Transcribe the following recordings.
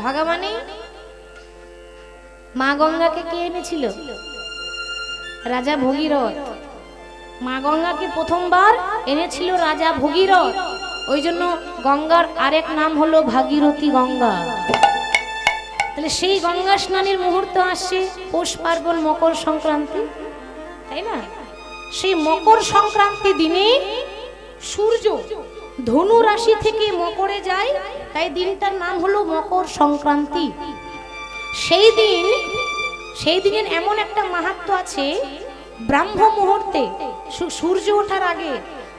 ভাগা মানে মা গঙ্গাকে কে এনেছিল? রাজা ভগীরথ। মা গঙ্গাকে প্রথমবার এনেছিল রাজা ভগীরথ। ওই জন্য গঙ্গার আরেক নাম হলো ভাগীরথী গঙ্গা। তাহলে সেই গঙ্গা স্নানের মুহূর্ত আসছে পৌষ পার্বণ, মকর সংক্রান্তি, তাই না? সেই মকর সংক্রান্তি দিনে সূর্য ধনু রাশি থেকে মকরে যায়, তাই দিনটার নাম হলো মকর সংক্রান্তি। সেই দিনের এমন একটা মাহাত্ম্য আছে, ব্রাহ্ম মুহূর্তে সূর্য ওঠার আগে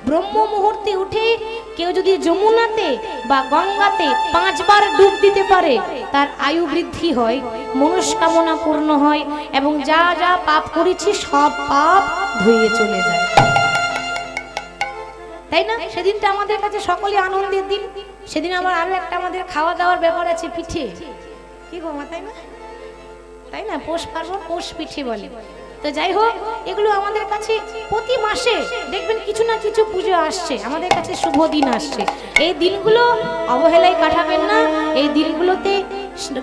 ব্রহ্ম মুহূর্তে উঠে কেউ যদি যমুনাতে বা গঙ্গাতে 5 বার ডুব দিতে পারে, তার আয়ু বৃদ্ধি হয়, মনস্কামনা পূর্ণ হয় এবং যা যা পাপ করেছি সব পাপ ধুয়ে চলে যায়, তাই না? সেদিনটা আমাদের কাছে সকলে আনন্দের দিন। সেদিন আবার আরো একটা আমাদের খাওয়া দাওয়ার ব্যাপার আছে, পিঠে। কি গো মা, তাই না? তাই না? পৌষ পার্বণ পৌষ পিঠে বলে। তো যাই হোক, এগুলো আমাদের কাছে প্রতি মাসে দেখবেন কিছু না কিছু পুজো আসছে, আমাদের কাছে শুভ দিন আসছে। এই দিনগুলো অবহেলায় কাটাবেন না। এই দিনগুলোতে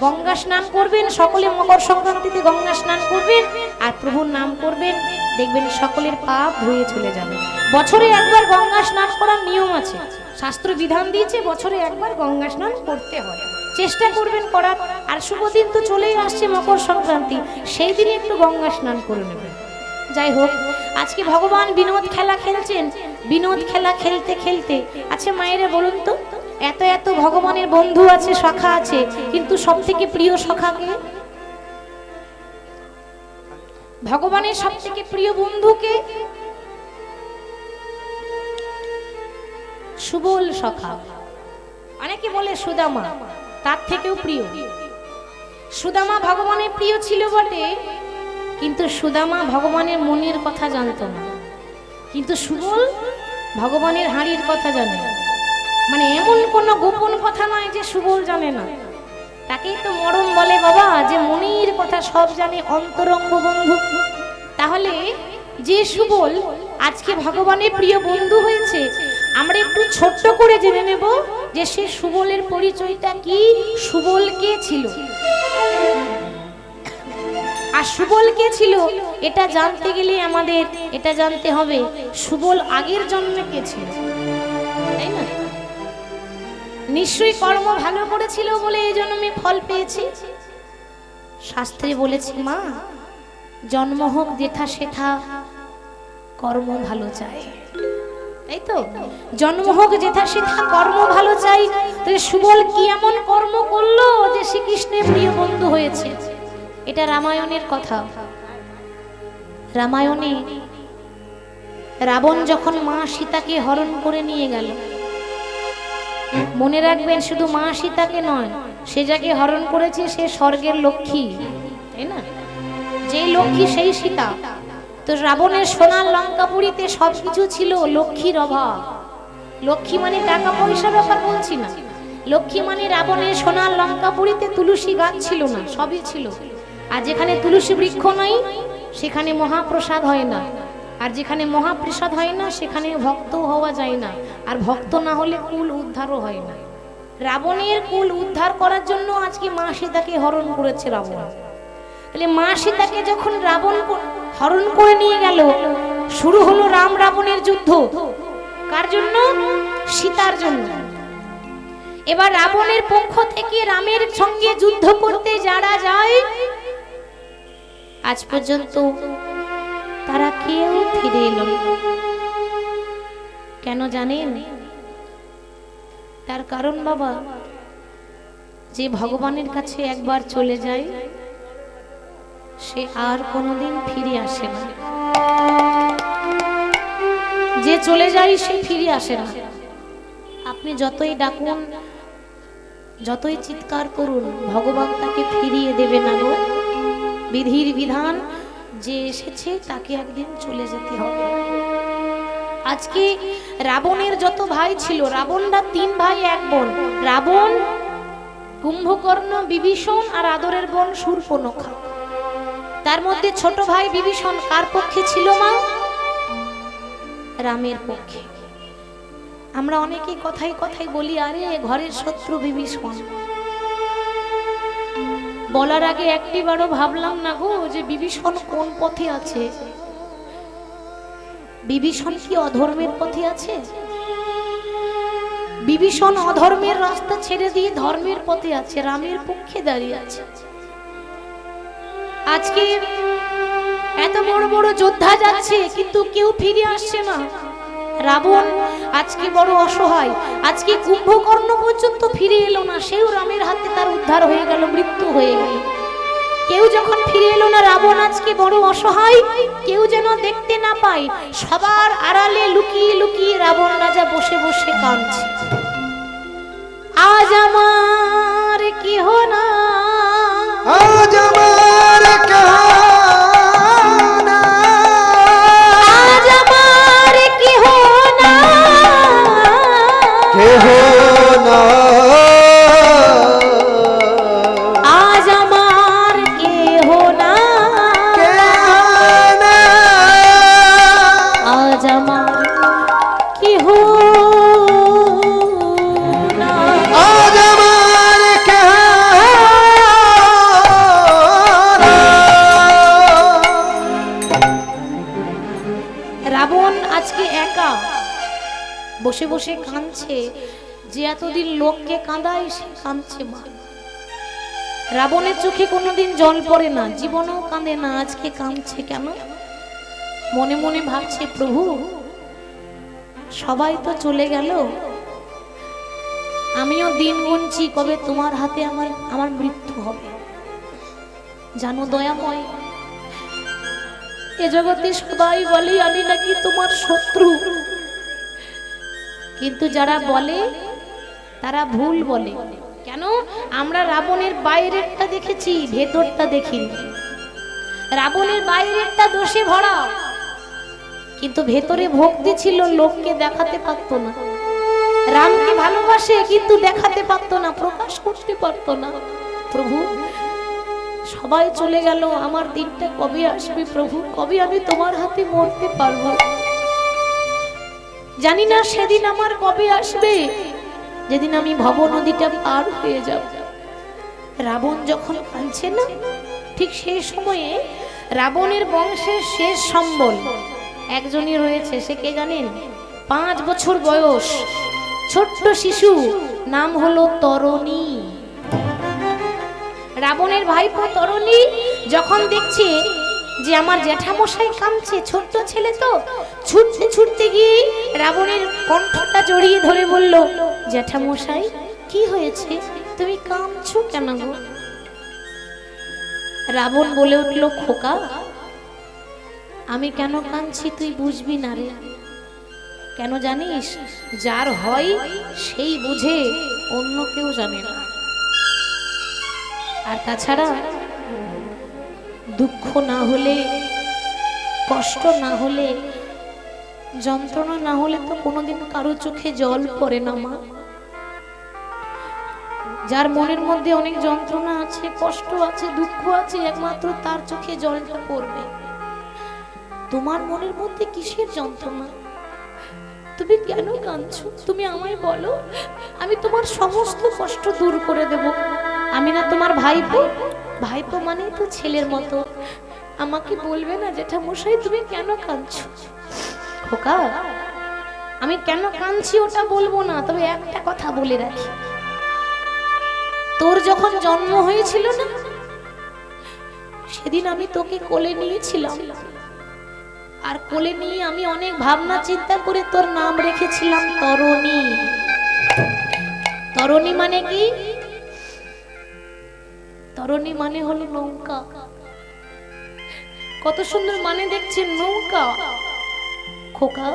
গঙ্গা স্নান করবেন, সকলে মকর সংক্রান্তিতে গঙ্গা স্নান করবেন আর প্রভুর নাম করবেন, দেখবেন সকলের পাপ ধুয়ে চলে যাবে। বছরে একবার গঙ্গা স্নান করার নিয়ম আছে, শাস্ত্র বিধান দিয়েছে, বছরে একবার গঙ্গা স্নান করতে হয়। চেষ্টা করবেন করার। আর শুভ দিন তো চলেই আসছে মকর সংক্রান্তি, সেই দিনে একটু গঙ্গা স্নান করে নেবেন। যাই হোক, আজকে ভগবান বিনোদ খেলা খেলছেন। বিনোদ খেলা খেলতে খেলতে, আচ্ছা মায়েরা বলুন তো, এত এত ভগবানের বন্ধু আছে, সখা আছে, কিন্তু সব থেকে প্রিয় সখাকে? ভগবানের সব থেকে প্রিয় বন্ধুকে? সুবল সখা। অনেকে বলে সুদামা, তার থেকেও প্রিয়। সুদামা ভগবানের প্রিয় ছিল বটে, কিন্তু সুদামা ভগবানের মনের কথা জানত না। কিন্তু সুবল ভগবানের হাঁড়ির কথা জানে। মানে এমন কোনো গোপন কথা নয় যে সুবল জানে না। তাকেই তো মরম বলে বাবা, যে মনের কথা সব জানে, অন্তরঙ্গ বন্ধু। তাহলে যে সুবল আজকে ভগবানের প্রিয় বন্ধু হয়েছে, আমরা একটু ছোট্ট করে জেনে নেব যে সে সুবলের পরিচয়টা কি, সুবল কে ছিল। আর সুবল কে ছিল এটা জানতে গেলে আমাদের এটা জানতে হবে সুবল আগের জন্মে কে ছিল, তাই না? নিশ্চয়ই কর্ম ভালো করেছিল বলে এই জন্মে ফল পেয়েছি। শাস্ত্রে বলেছে মা, জন্ম হোক যেথা সেথা, কর্ম ভালো চাই, তাই তো? জন্ম হোক যেথা সেথা, কর্ম ভালো চাই। তাহলে সুবল কি এমন কর্ম করলো যে শ্রীকৃষ্ণের প্রিয় বন্ধু হয়েছে? এটা রামায়ণের কথা। রামায়ণে রাবণ যখন মা সীতাকে হরণ করে নিয়ে গেল, মনে রাখবেন শুধু মা সীতাকে নয়, সে যাকে হরণ করেছে সে স্বর্গের লক্ষ্মী, তাই না? যে লক্ষ্মী সেই সীতা। তো রাবণের সোনার লঙ্কাপুরীতে সবকিছু ছিল, লক্ষ্মীর অভাব। লক্ষ্মী মানে টাকা পয়সা ব্যাপার বলছি না, লক্ষ্মী মানে রাবণের সোনার লঙ্কাপুরীতে তুলসী গাছ ছিল না, সবই ছিল। আর যেখানে তুলসী বৃক্ষ নাই সেখানে মহাপ্রসাদ হয় না, আর যেখানে মহাপ্রসাদ হয় না সেখানে ভক্ত হওয়া যায় না, আর ভক্ত না হলে কুল উদ্ধারও হয় না। রাবণের কুল উদ্ধার করার জন্য আজকে মা সীতাকে হরণ করেছে রাবণ। তাহলে মা সীতাকে যখন রাবণ হরণ করে নিয়ে গেল, শুরু হলো রাম রাবণের যুদ্ধ। কার জন্য? সীতার জন্য। এবার রাবণের পক্ষ থেকে রামের সঙ্গে যুদ্ধ করতে যারা যায়, আজ পর্যন্ত তারা কেউ ফিরে এলো না। কেন জানেন? তার কারণ বাবা, যে ভগবানের কাছে একবার চলে যায় সে আর কোনোদিন ফিরে আসে না। যে চলে যায় সে ফিরে আসে না। আপনি যতই ডাকুন, যতই চিৎকার করুন, ভগবান তাকে ফিরিয়ে দেবে না গো। বিধির বিধান, যে এসেছে তাকে একদিন চলে যেতে হবে। আজকে রাবণের যত ভাই ছিল, রাবণরা 3 ভাই 1 বোন, রাবণ, কুম্ভকর্ণ, বিভীষণ আর আদরের বোন শূর্পণখা। তার মধ্যে ছোট ভাই বিভীষণ কার পক্ষে ছিল মা? রামের পক্ষে। আমরা অনেকেই কথাই কথাই বলি, আরে ঘরের শত্রু বিভীষণ। বলার আগে একটিবারও ভাবলাম না গো যে বিভীষণ কোন পথে আছে। বিভীষণ কি অধর্মের পথে আছে? বিভীষণ অধর্মের রাস্তা ছেড়ে দিয়ে ধর্মের পথে আছে, রামের পক্ষে দাঁড়িয়ে আছে। আজকে এত বড় বড় যোদ্ধা যাচ্ছে কিন্তু কেউ ফিরে আসছে না। রাবণ আজকে বড় অসহায়, আজকে কুম্ভকর্ণ পর্যন্ত ফিরে এলো না, সেও রামের হাতে তার উদ্ধার হয়ে গেল, মৃত্যু হয়ে গেল। কেউ যখন ফিরে এলো না, রাবণ আজকে বড় অসহায়, কেউ যেন দেখতে না পায়, সবার আড়ালে লুকিয়ে লুকিয়ে রাবণ রাজা বসে বসে কাঁদছে। আজ আমার কেহ না, আজ আমার কেহ না, আজ আমার কেহ না, কেহ না, আজ আমার কেহ না, কেহ না, আজ আমার কেহ না। আজ আমার কেহ না। রাবণ আজকে একা বসে বসে কাঁদছে, যে এতদিন লোককে কাঁদায় সে কাঁদছে মা। রাবণের চোখে কোনোদিন জল পড়ে না, জীবনেও কাঁদে না, আজকে কাঁদছে কেন? মনে মনে ভাবছে, প্রভু সবাই তো চলে গেল, আমিও দিন গুনছি কবে তোমার হাতে আমার মৃত্যু হবে। জানো দয়াময়, এ জগতে সবাই বলে আমি নাকি তোমার শত্রু, কিন্তু যারা বলে তারা ভুল বলে। কেন? আমরা রাবণের বাইরেরটা দেখেছি, ভেতরটা দেখিনি। রাবণের বাইরেরটা দোষে ভরা, কিন্তু ভেতরে ভক্তি ছিল, লোককে দেখাতে পারতো না। রামকে ভালোবাসে কিন্তু দেখাতে পারতো না, প্রকাশ করতে পারতো না। প্রভু সবাই চলে গেল, আমার দিনটা কবে আসবে প্রভু? কবে আমি তোমার হাতে মরতে পারবো? জানি না সেদিন আমার কবে আসবে, যেদিন আমি ভব নদীটা পার হয়ে যাব। রাবণ যখন কাঁদছে না, ঠিক সেই সময়ে রাবণের বংশের শেষ সম্বল একজনই রয়েছে। সে কে জানেন? 5 বছর বয়স, ছোট্ট শিশু, নাম হলো তরণী। রাবণের ভাইপো তরণী যখন দেখছে যে আমার জ্যাঠামশাই কাঁদছে, ছোট্ট ছেলে তো, ছুটতে ছুটতে গিয়ে রাবণের কণ্ঠটা জড়িয়ে ধরে বলল, জ্যাঠামশাই কি হয়েছে, তুমি কাঁদছো কেন গো? রাবণ বলে উঠল, খোকা আমি কেন কাঁদছি তুই বুঝবি না রে। কেন জানিস? যার হয় সেই বুঝে, অন্য কেউ জানে না। আর তাছাড়া দুঃখ না হলে, কষ্ট না হলে, যন্ত্রণা না হলে তো কোনোদিন কারো চোখে জল পড়ে না মা। যার মনের মধ্যে অনেক যন্ত্রণা আছে, কষ্ট আছে, দুঃখ আছে, একমাত্র তার চোখে জলটা পড়বে। তোমার মনের মধ্যে কিসের যন্ত্রণা? তুমি কেন কাঁদছো? তুমি আমায় বলো, আমি তোমার সমস্ত কষ্ট দূর করে দেব। আমি না তোমার ভাইপো? ভাইপো মানে তো ছেলের মতো। আমাকে বলবে না জ্যাঠামশাই তুমি কেন কাঁদছো? খোকা আমি কেন কাঁদছি ওটা বলবো না, তবে একটা কথা বলে রাখি, তোর যখন জন্ম হয়েছিল না, সেদিন আমি তোকে কোলে নিয়েছিলাম, আর কোলে নিয়ে আমি অনেক ভাবনা চিন্তা করে তোর নাম রেখেছিলাম তরণী। তরণী মানে কি? তরণী মানে হলো নৌকা। কত সুন্দর মানে দেখছেন, নৌকা। খোকা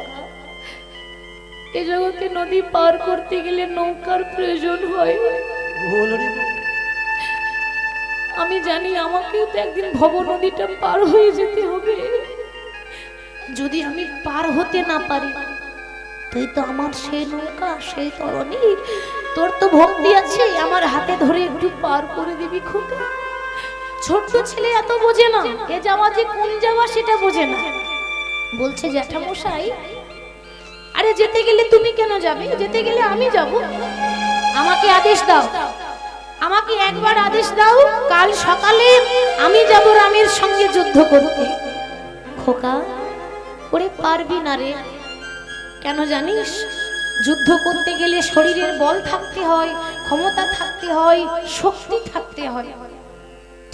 এ জগতে নদী পার করতে গেলে নৌকার প্রয়োজন হয়। আমি জানি আমাকেও তো একদিন ভব নদীটা পার হয়ে যেতে হবে। যদি আমি পার হতে না পারি, তুই তো আমার সেই নৌকা, সেই তরণী, তোর তো ভক্তি আছে, আমার হাতে ধরে একটু পার করে দিবি খোকা। ছোট্ট ছেলে এত বোঝে না, এ যাওয়া যে কোন যাওয়া সেটা বোঝে না। বলছে জ্যাঠামশাই, আরে যেতে গেলে তুমি কেন যাবে? যেতে গেলে আমি যাব, আমাকে আদেশ দাও, আমাকে একবার আদেশ দাও, কাল সকালে আমি যাব রামের সঙ্গে যুদ্ধ করতে। খোকা, ওরে পারবি না রে। কেন জানিস? যুদ্ধ করতে গেলে শরীরের বল থাকতে হয়, ক্ষমতা থাকতে হয়, শক্তি থাকতে হয়।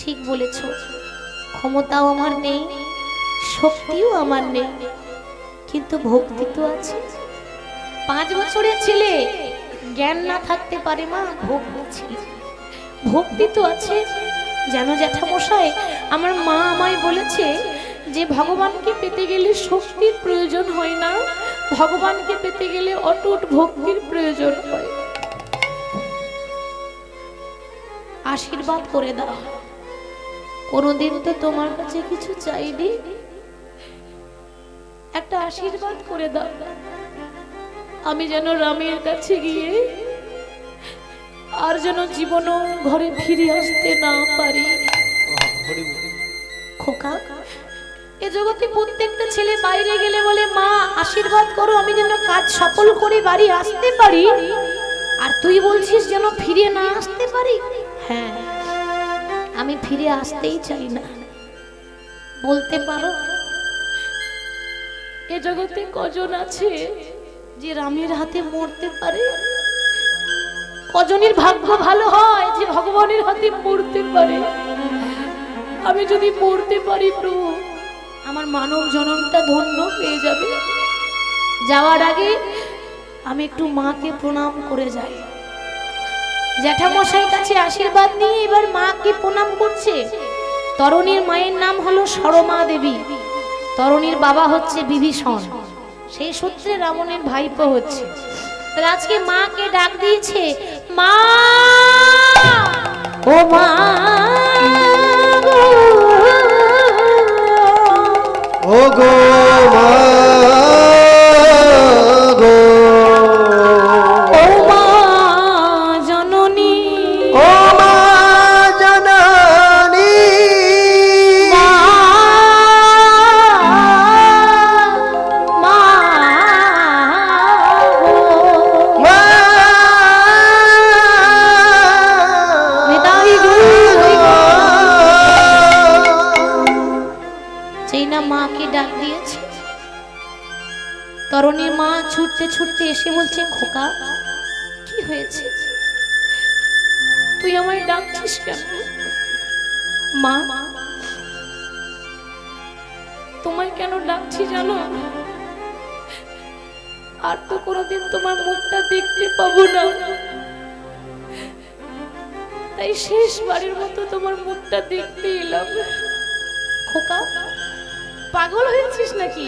ঠিক বলেছ, ক্ষমতাও আমার নেই, শক্তিও আমার নেই, কিন্তু ভক্তি তো আছে। 5 বছরের ছেলে জ্ঞান না থাকতে পারে মা, ভক্তি তো আছে। জানো জ্যাঠামশাই, আমার মা আমায় বলেছে যে ভগবানকে পেতে গেলে শক্তির প্রয়োজন হয় না, ভগবানকে পেতে গেলে অটুট ভক্তির প্রয়োজন হয়। আশীর্বাদ করে দাও। কোনোদিন তো তোমার কাছে কিছু চাইনি, একটা আশীর্বাদ করে দাও, আমি যেন রামের কাছে গিয়ে আর যেন জীবনও ঘরে ফিরে আসতে না পারি। খোকা, এ জগতে প্রত্যেকটা ছেলে বাইরে গেলে বলে মা আশীর্বাদ করো আমি যেন কাজ সফল করে বাড়ি আসতে পারি, আর তুই বলছিস যেন ফিরে না আসতে পারি। হ্যাঁ, আমি ফিরে আসতেই চাই না। বলতে পারো এ জগতে কজন আছে যে রামের হাতে মরতে পারে? কজনের ভাগ্য ভালো হয় যে ভগবানের হাতে মরতে পারে? আমি যদি মরতে পারি প্রভু, আমার মানব জনমটা ধন্য হয়ে যাবে। যাওয়ার আগে আমি একটু মাকে প্রণাম করে যাই। জ্যাঠামশাই কাছে আশীর্বাদ নিয়ে এবার মাকে প্রণাম করছে। তরুণীর মায়ের নাম হলো সরমা দেবী, তরুণীর বাবা হচ্ছে বিভীষণ, সেই সূত্রে রাবণের ভাইপো হচ্ছে। তাহলে আজকে মাকে ডাক দিয়েছে, মা ও মা ও গো মা গো, ও মা জননী, ও মা জননী, মা মা মা নিতাই যেই না মাকে ডাক দিয়েছে, তরুণীর মা ছুটতে ছুটতে এসে বলছে, খোকা কি হয়েছে, তুই আমায় ডাকছিস কেন? মা, তোমায় কেন ডাকছি জানো? আর তো কোনোদিন তোমার মুখটা দেখতে পাবো না, তাই শেষবারের মতো তোমার মুখটা দেখতে এলাম। খোকা, পাগল হয়েছিস নাকি?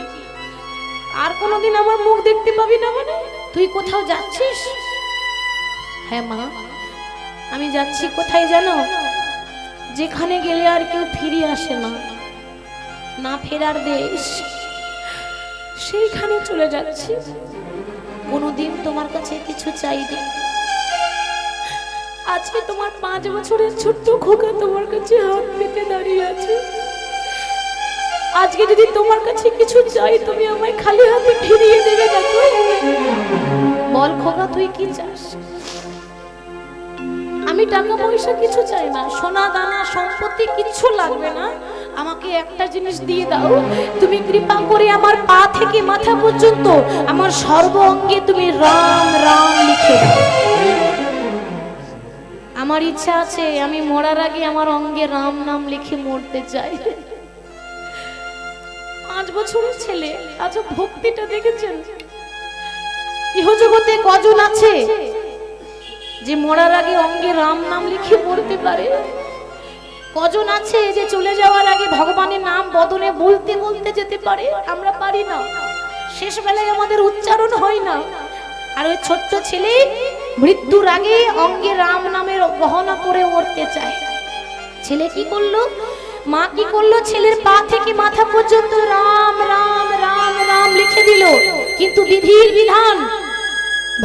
আর কোনোদিন আমার মুখ দেখতে পাবি না মানে? তুই কোথাও যাচ্ছিস? হ্যাঁ মা, আমি যাচ্ছি কোথায় জানো? যেখানে গেলে আর কেউ ফিরে আসে না, না ফেরার দেশ, সেইখানে চলে যাচ্ছি। কোনোদিন তোমার কাছে কিছু চাইনি, আজকে তোমার 5 বছরের ছোট্ট খোকা তোমার কাছে হাত পেতে দাঁড়িয়ে আছে। আজকে যদি তোমার কাছে কিছু চাই, তুমি আমায় খালি হাতে ফিরিয়ে দেবে না তো? বল খোকা, তুই কি চাস? আমি টাকা পয়সা কিছু চাই না, সোনা দানা সম্পত্তি কিচ্ছু লাগবে না, আমাকে একটা জিনিস দিয়ে দাও, তুমি কৃপা করে আমার পা থেকে মাথা পর্যন্ত আমার সর্ব অঙ্গে তুমি রাম রাম লিখে দাও। আমার ইচ্ছা আছে আমি মরার আগে আমার অঙ্গে রাম নাম লিখে মরতে চাই। 5 বছরের ছেলে, আচ্ছা ভক্তিটা দেখেছেন? ইহজগতে কজন আছে যে মরার আগে অঙ্গে রাম নাম লিখে মরতে পারে? কজন আছে যে চলে যাওয়ার আগে ভগবানের নাম বদনে বলতে বলতে যেতে পারে? আমরা পারি না, শেষ বেলায় আমাদের উচ্চারণ হয় না। আর ওই ছোট্ট ছেলে মৃত্যুর আগে অঙ্গে রাম নামের গহনা পরে মরতে চায়। ছেলে কি করলো, মা কি করলো, ছেলের পা থেকে মাথা পর্যন্ত রাম রাম রাম রাম লিখে দিল। কিন্তু বিধির বিধান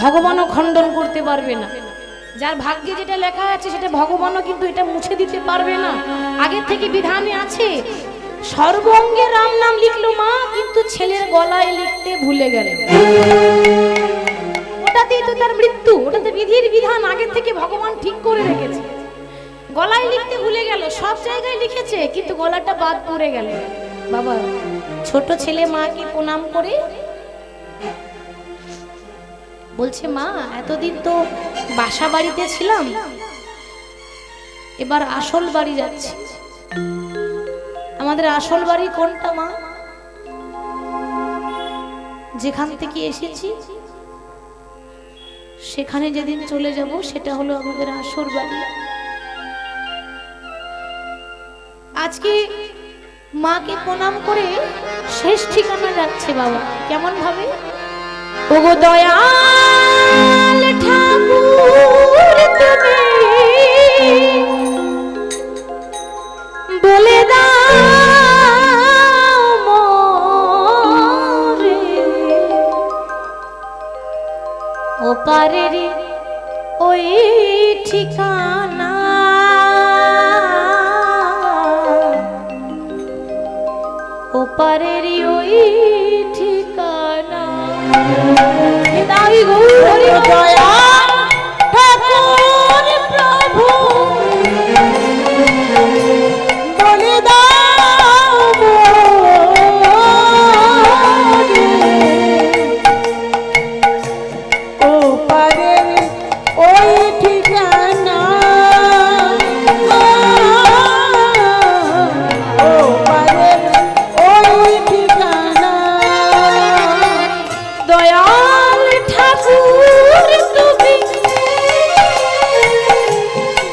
ভগবানও খণ্ডন করতে পারবে না। যার ভাগ্যে যেটা লেখা আছে সেটা ভগবানও কিন্তু এটা মুছে দিতে পারবে না। আগে থেকে বিধানে আছে, সর্বঙ্গে রাম নাম লিখলো মা, কিন্তু ছেলের গলায় লিখতে ভুলে গেল। ওটাতেই তো তার মৃত্যু, ওটাতে বিধির বিধান আগে থেকে ভগবান ঠিক করে রেখেছে। গলায় লিখতে ভুলে গেল, সব জায়গায় লিখেছে কিন্তু গলাটা বাদ পড়ে গেল। বাবা ছোট ছেলে মাকে প্রণাম করে বলছে, মা এতদিন তো বাসা বাড়িতে ছিলাম, এবার আসল বাড়ি যাচ্ছি। আমাদের আসল বাড়ি কোনটা মা? যেখান থেকে এসেছি সেখানে যেদিন চলে যাব সেটা হলো আমাদের আসল বাড়ি। আজকে মাকে প্রণাম করে শেষ ঠিকানা যাচ্ছে বাবা। কেমন ভাবে? ওগো দয়াল ঠাকুর তুমি বলে দাও মোরে ওপারের ওই ঠিকানা, ওপারের ওই ঠিকানা। দাবি গৌরী দয়া ঠাকুর প্রভু বলে দাও মোরে ওপারের ওই ঠিকানা, ওপারের ওই ঠিকানা। দয়াল ঠাকুর তুমি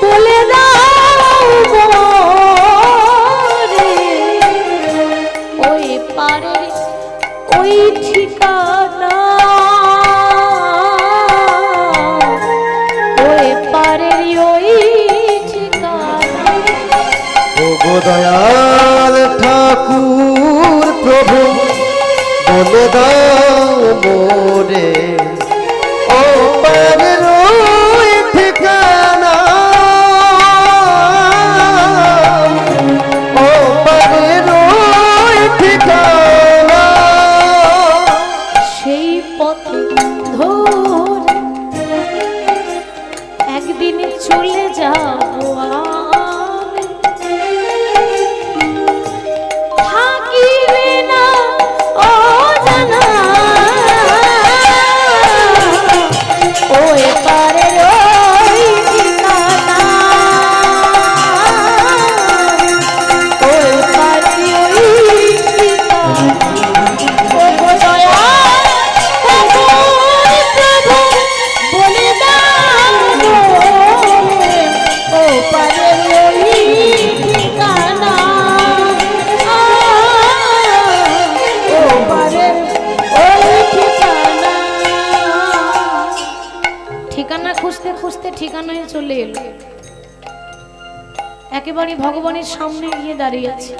বলে দাও মোরে ওই পারের ওই ঠিকানা, ওই পারের ওই ঠিকানা। ওগো দয়াল ঠাকুর প্রভু বলে দাও মোরে ওপারের ওই ঠিকানা, ওপারের ওই ঠিকানা। সেই পথে ধরে একদিন চলে যাবো আমি, থাকিবে না অজানা ওই পারের ওই ঠিকানা, ওই পারের ওই ঠিকানা। ওগো দয়াল ঠাকুর প্রভু বলে দাও মোরে ওপারের ওই ঠিকানা, ওপারের ওই ঠিকানা। ঠিকানা খুঁজতে খুঁজতে ঠিকানায় চলে এলো। একেবারে ভগবানের সামনে গিয়ে দাঁড়িয়ে আছে।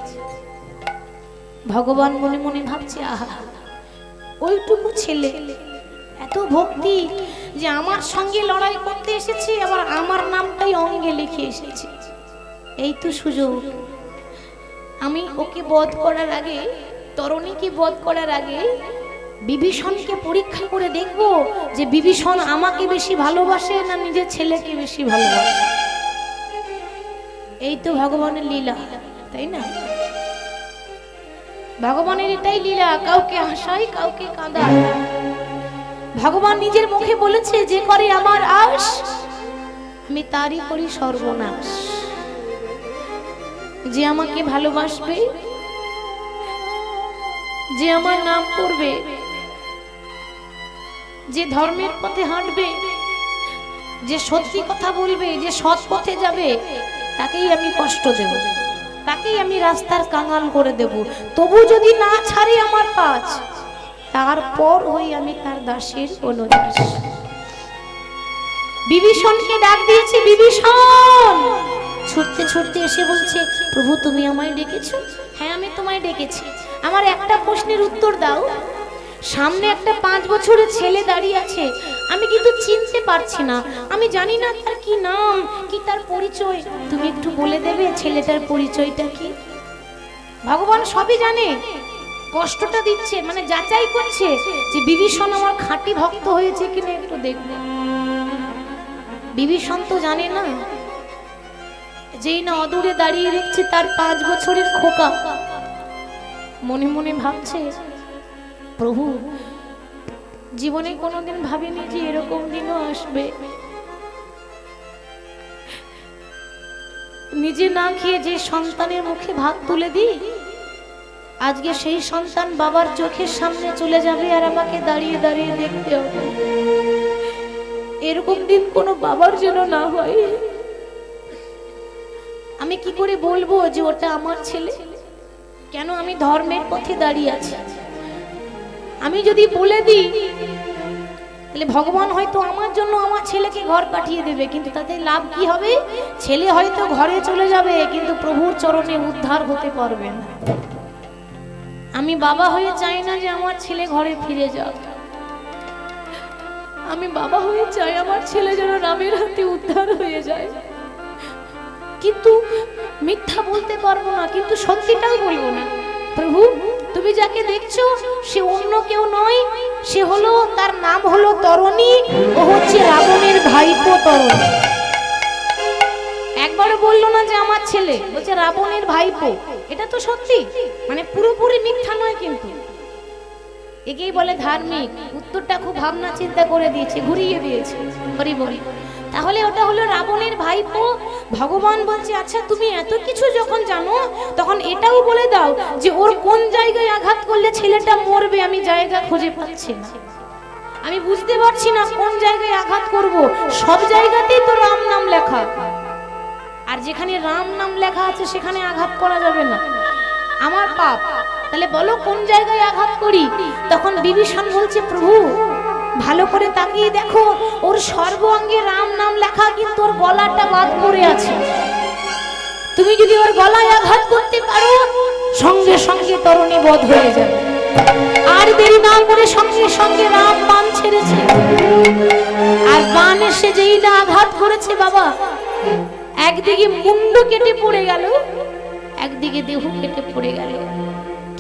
ভগবান মনে মনে ভাবছে, আহা ওইটুকু ছেলে এত ভক্তি যে আমার সঙ্গে লড়াই করতে এসেছে, আবার আমার নামটাই অঙ্গে লিখে এসেছে। এই তো সুযোগ। আমি ওকে বধ করার আগে, তরণীকে বধ করার আগে বিভীষণকে পরীক্ষা করে দেখব যে বিভীষণ আমাকে বেশি ভালোবাসে না নিজের ছেলেকে বেশি ভালোবাসে। এই তো ভগবানের লীলা, তাই না? ভগবানের এটাই লীলা, কাউকে হাসায় কাউকে কাঁদায়। ভগবান নিজের মুখে বলেছে, যে করে আমার আশ আমি তারই করি সর্বনাশ। যে আমাকে ভালোবাসবে, যে আমার নাম করবে, যে ধর্মের পথে হাঁটবে, যে সত্যি কথা বলবে, যে সৎ পথে যাবে, তাকেই আমি কষ্ট দেব, তাকেই আমি রাস্তার কাঙাল করে দেব। তবু যদি না ছাড়ে আমার পাঁচ, তারপর হই আমি তার দাসের অনুদাস। বিভীষণকে ডাক দিয়েছে, বিভীষণ ছুটতে ছুটতে এসে বলছে, প্রভু তুমি আমায় ডেকেছো? হ্যাঁ আমি তোমায় ডেকেছি। আমার একটা প্রশ্নের উত্তর দাও। সামনে একটা 5 বছরের ছেলে দাঁড়িয়ে আছে, আমি কিন্তু চিনতে পারছি না, আমি জানি না তার কি নাম, কি তার পরিচয়, তুমি একটু বলে দেবে ছেলেটার পরিচয়টা কি? ভগবান সবই জানে, কষ্টটা দিচ্ছে, মানে যাচাই করছে যে বিভীষণ আমার খাঁটি ভক্ত হয়েছে কিনা একটু দেখবে। বিভীষণ তো জানে না, যেই না অদূরে দাঁড়িয়ে দেখছে তার 5 বছরের খোকা, মনে মনে ভাবছে, প্রভু জীবনে কোনোদিন ভাবিনি যে এরকম দিনও আসবে। নিজে না খেয়ে যে সন্তানের মুখে ভাত তুলে দিই, আজকে সেই সন্তান বাবার চোখের সামনে চলে যাবে আর আমাকে দাঁড়িয়ে দাঁড়িয়ে দেখতে হবে। এরকম দিন কোনো বাবার যেন না হয়। আমি কি করে বলবো যে ওটা আমার ছেলে? কেন আমি ধর্মের পথে দাঁড়িয়ে আছি? আমি যদি বলে দিই তাহলে ভগবান হয়তো আমার জন্য আমার ছেলেকে ঘর পাঠিয়ে দেবে, কিন্তু তাতে লাভ কি হবে? ছেলে হয়তো ঘরে চলে যাবে কিন্তু প্রভুর চরণে উদ্ধার হতে পারবে না। আমি বাবা হয়ে চাই না যে আমার ছেলে ঘরে ফিরে যাক। আমি বাবা হয়ে চাই আমার ছেলে যেন রামের হাতে উদ্ধার হয়ে যায়। কিন্তু মিথ্যা বলতে পারবো না, কিন্তু সত্যিটাও বলবো না। প্রভু তুমি যাকে দেখছো সে অন্য কেউ নয়, সে হলো, তার নাম হলো তরণী, ও হচ্ছে রাবণের ভাইপো তরণী। একবারও বললো না যে আমার ছেলে, বলছে রাবণের ভাইপো। এটা তো সত্যি, মানে পুরোপুরি মিথ্যা নয়। কিন্তু একেই বলে ধার্মিক। উত্তরটা খুব ভাবনা চিন্তা করে দিয়েছে, ঘুরিয়ে দিয়েছে। হরি বলি। তাহলে ওটা হলো রাবণের ভাইপো। ভগবান বলছে আচ্ছা তুমি এত কিছু যখন জানো তখন এটাও বলে দাও যে ওর কোন জায়গায় আঘাত করলে ছেলেটা মরবে। আমি জায়গা খুঁজে পাচ্ছি না, আমি বুঝতে পারছি না কোন জায়গায় আঘাত করব। সব জায়গাতেই তো রাম নাম লেখা, আর যেখানে রাম নাম লেখা আছে সেখানে আঘাত করা যাবে না, আমার পাপ। তাহলে বলো কোন জায়গায় আঘাত করি? তখন বিভীষণ বলছে প্রভু ভালো করে তাকিয়ে দেখো, ওর সর্বাঙ্গে রাম নাম লেখা, কিন্তু ওর গলাটা বাদ পড়ে আছে। তুমি যদি ওর গলায় আঘাত করতে পারো সঙ্গে সঙ্গে তরণী বধ হয়ে যাবে। আর দেরি না করে সঙ্গে সঙ্গে রাম বাণ ছেড়েছে, আর বাণ এসে যেই না আঘাত করেছে বাবা, একদিকে মুন্ড কেটে পড়ে গেল, একদিকে দেহ কেটে পড়ে গেল।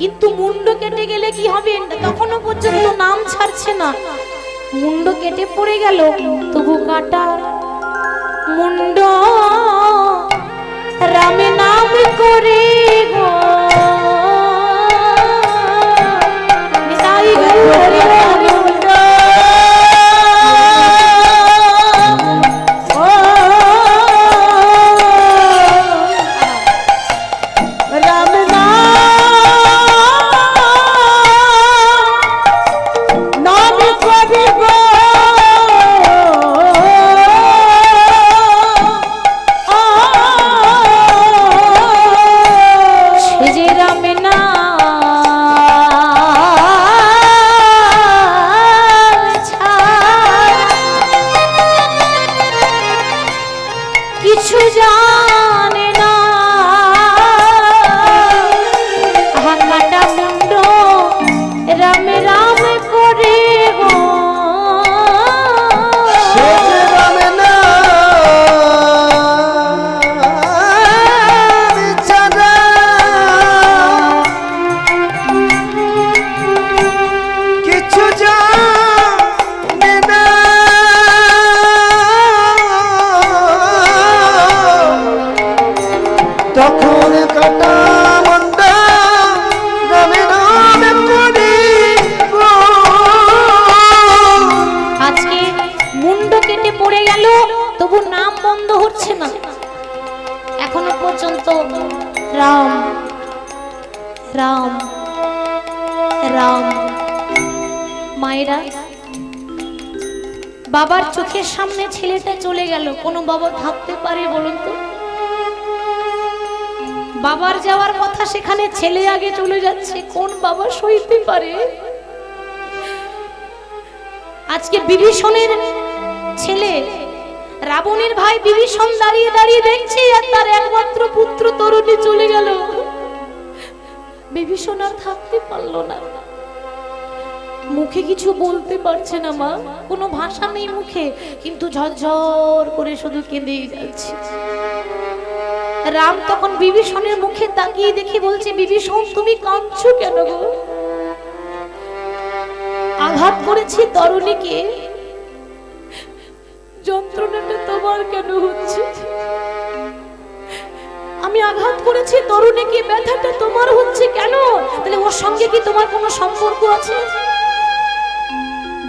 কিন্তু মুন্ড কেটে গেলে কি হবে? তখনও পর্যন্ত নাম ছাড়ছে না। মুন্ড কেটে পড়ে গেল, তবু কাটা মুন্ড রামে নাম করে গো। রাম রাম রাম। মায়েরা, বাবার চোখের সামনে ছেলেটা চলে গেল, কোনো বাবা ভাবতে পারে বলুন তো? বাবার যাওয়ার কথা, সেখানে ছেলে আগে চলে যাচ্ছে, কোন বাবা সইতে পারে? আজকে বিভীষণের ছেলে রাবণের ভাই বিভীষণ দাঁড়িয়ে দাঁড়িয়ে দেখছে আর তার একমাত্র পুত্র তরুণী চলে গেল। বিভীষণ আর থাকতে পারলো না, মুখে কিছু বলতে পারছে না, মা কোনো ভাষা নেই মুখে, কিন্তু ঝরঝর করে শুধু কেঁদেই যাচ্ছে। রাম তখন বিভীষণের মুখে তাকিয়ে দেখে বলছে, বিভীষণ তুমি কাঁদছো কেন গো? আঘাত করেছি তরুণীকে, যন্ত্রণাটা তোমার কেন হচ্ছে? আঘাত করেছি তরুণীকে, ব্যথাটা তোমার হচ্ছে কেন? তাহলে ওর সঙ্গে কি তোমার কোনো সম্পর্ক আছে?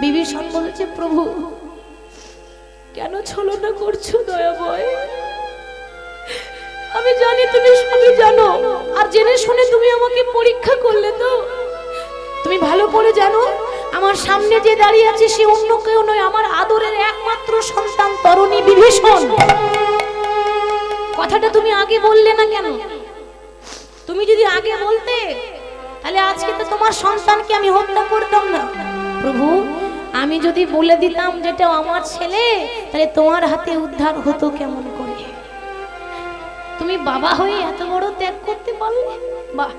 বিভীষণ বলেছে, প্রভু কেন ছলনা করছো দয়াময়? আমি জানি তুমি সবই জানো, আর জেনে শুনে তুমি আমাকে পরীক্ষা করলে তো। তুমি ভালো করে জানো আমার সামনে যে দাঁড়িয়ে আছে সে অন্য কেউ নয়, আমার আদরের একমাত্র সন্তান তরুণী বিভীষণ। কথাটা তুমি আগে বললে না কেন? তুমি যদি আগে বলতে তাহলে আজকে তো তোমার সন্তানকে আমি হত্যা করতাম না। প্রভু আমি যদি বলে দিতাম যেটা আমার ছেলে, তাহলে তোমার হাতে উদ্ধার হতো কেমন করে? তুমি বাবা হয়ে এত বড় ত্যাগ করতে পারলে, বাহ!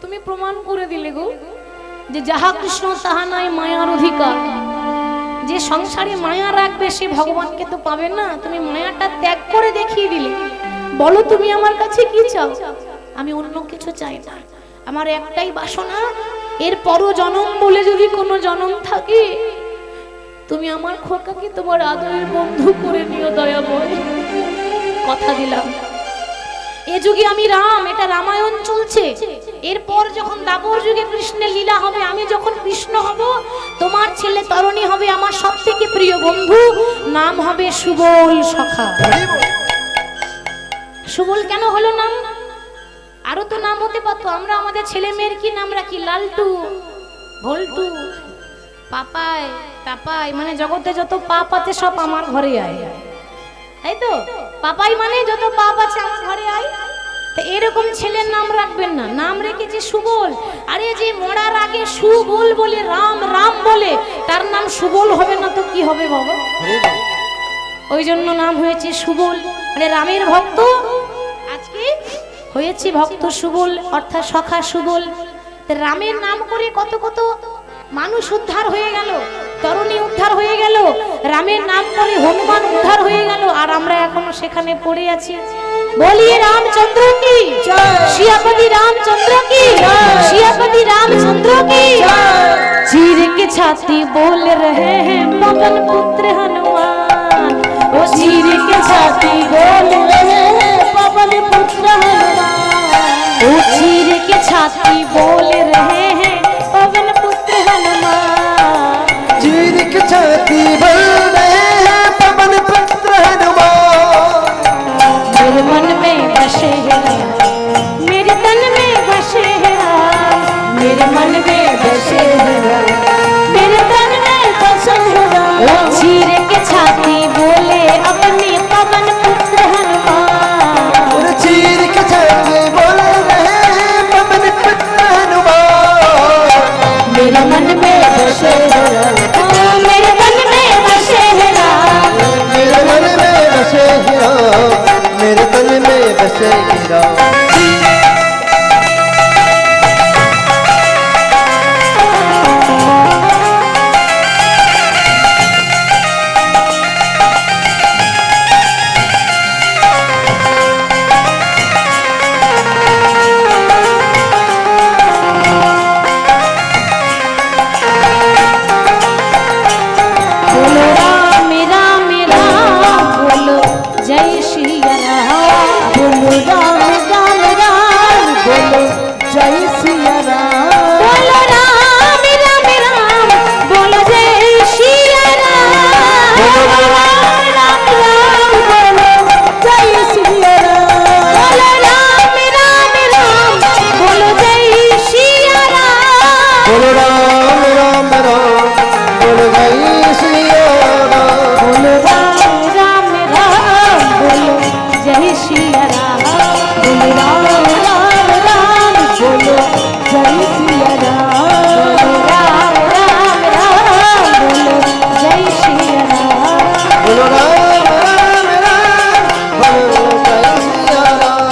তুমি প্রমাণ করে দিলে গো যে যাহা কৃষ্ণ তাহা নাই মায়ার অধিকার। যে সংসারে মায়া রাখবে সে ভগবানকে তো পাবে না। তুমি মায়াটা ত্যাগ করে দেখিয়ে দিলে। বলো তুমি আমার কাছে কি চাও? আমি অন্য কিছু চাই না, আমার একটাই বাসনা, এর পর জনম বলে যদি কোনো জনম থাকে, তুমি আমার খোকাকে তোমার আদরের বন্ধু করে নিও দয়াময়। কথা দিলাম এ যুগে আমি রাম, এটা রামায়ণ চলছে। এরপর যখন দাপর যুগে কৃষ্ণের লীলা হবে, আমি যখন কৃষ্ণ হব, তোমার ছেলে তরুণী হবে আমার সবথেকে প্রিয় বন্ধু, নাম হবে সুবল সখা। সুবল কেন হলো নাম? আরো তো নাম হতে পারতো। আমরা আমাদের ছেলে মেয়ের কি নাম রাখি? লালটু, ভল্টু, পাপাই, তাপাই, মানে জগতে যত পাপ আছে সব আমার ঘরে আয়, তাই তো? পাপাই মানে যত পাপ আছে আমার ঘরে আয়। তো এরকম ছেলের নাম রাখবেন না, নাম রেখেছে সুবল। আরে যে মরার আগে সুবল বলে রাম রাম বলে, তার নাম সুবল হবে না তো কি হবে বাবা? ওই জন্য নাম হয়েছে সুবল, মানে রামের ভক্ত। আজকে হয়েছে ভক্ত সুবল, অর্থাৎ সখা সুবল। রামের নাম করে কত কত মানুষ উদ্ধার হয়ে গেল, তরুণী উদ্ধার হয়ে গেল, রামের নাম করে হনুমান উদ্ধার হয়ে গেল, আর আমরা এখনো সেখানে পড়ে আছি। बोलिए रामचंद्र की जय, सियापति रामचंद्र की जय, सियापति रामचंद्र की जय। चीर के छाती बोल रहे हैं पवन पुत्र हनुमान, वो चीर के छाती बोल रहे हैं पवन पुत्र हनुमान, वो चीर के छाती बोल रहे हैं पवन पुत्र हनुमान, चीर के छाती बोल रहे हैं पवन पुत्र हनुमान। मेरे मन में बसे है राम, मेरे तन में बसे है राम, मेरे मन में बसे है राम, मेरे तन में बसे है राम। वो चीर के छाती बोले अपने पवन पुत्र हनुमान, और चीर के छाती बोल रहे हैं पवन पुत्र हनुमान। मेरे मन में बसे है राम, मेरे तन में बसे है राम, मेरे मन में बसे हीरा, मेरे तन में बसे हीरा। बोलो राम राम राम, बोलो जय श्री राम, बोलो राम राम राम, बोलो जय सिया राम, बोलो राम राम राम, बोलो जय श्री राम, बोलो राम राम राम, बोलो जय सिया राम, बोलो राम राम राम, बोलो जय श्री राम, बोलो राम राम राम, बोलो जय सिया राम। बोलो राम राम राम, बोलो जय श्री राम, बोलो राम राम राम, बोलो जय सिया राम, बोलो राम राम राम, बोलो जय श्री राम। बोलो राम राम राम, बोलो जय सिया राम।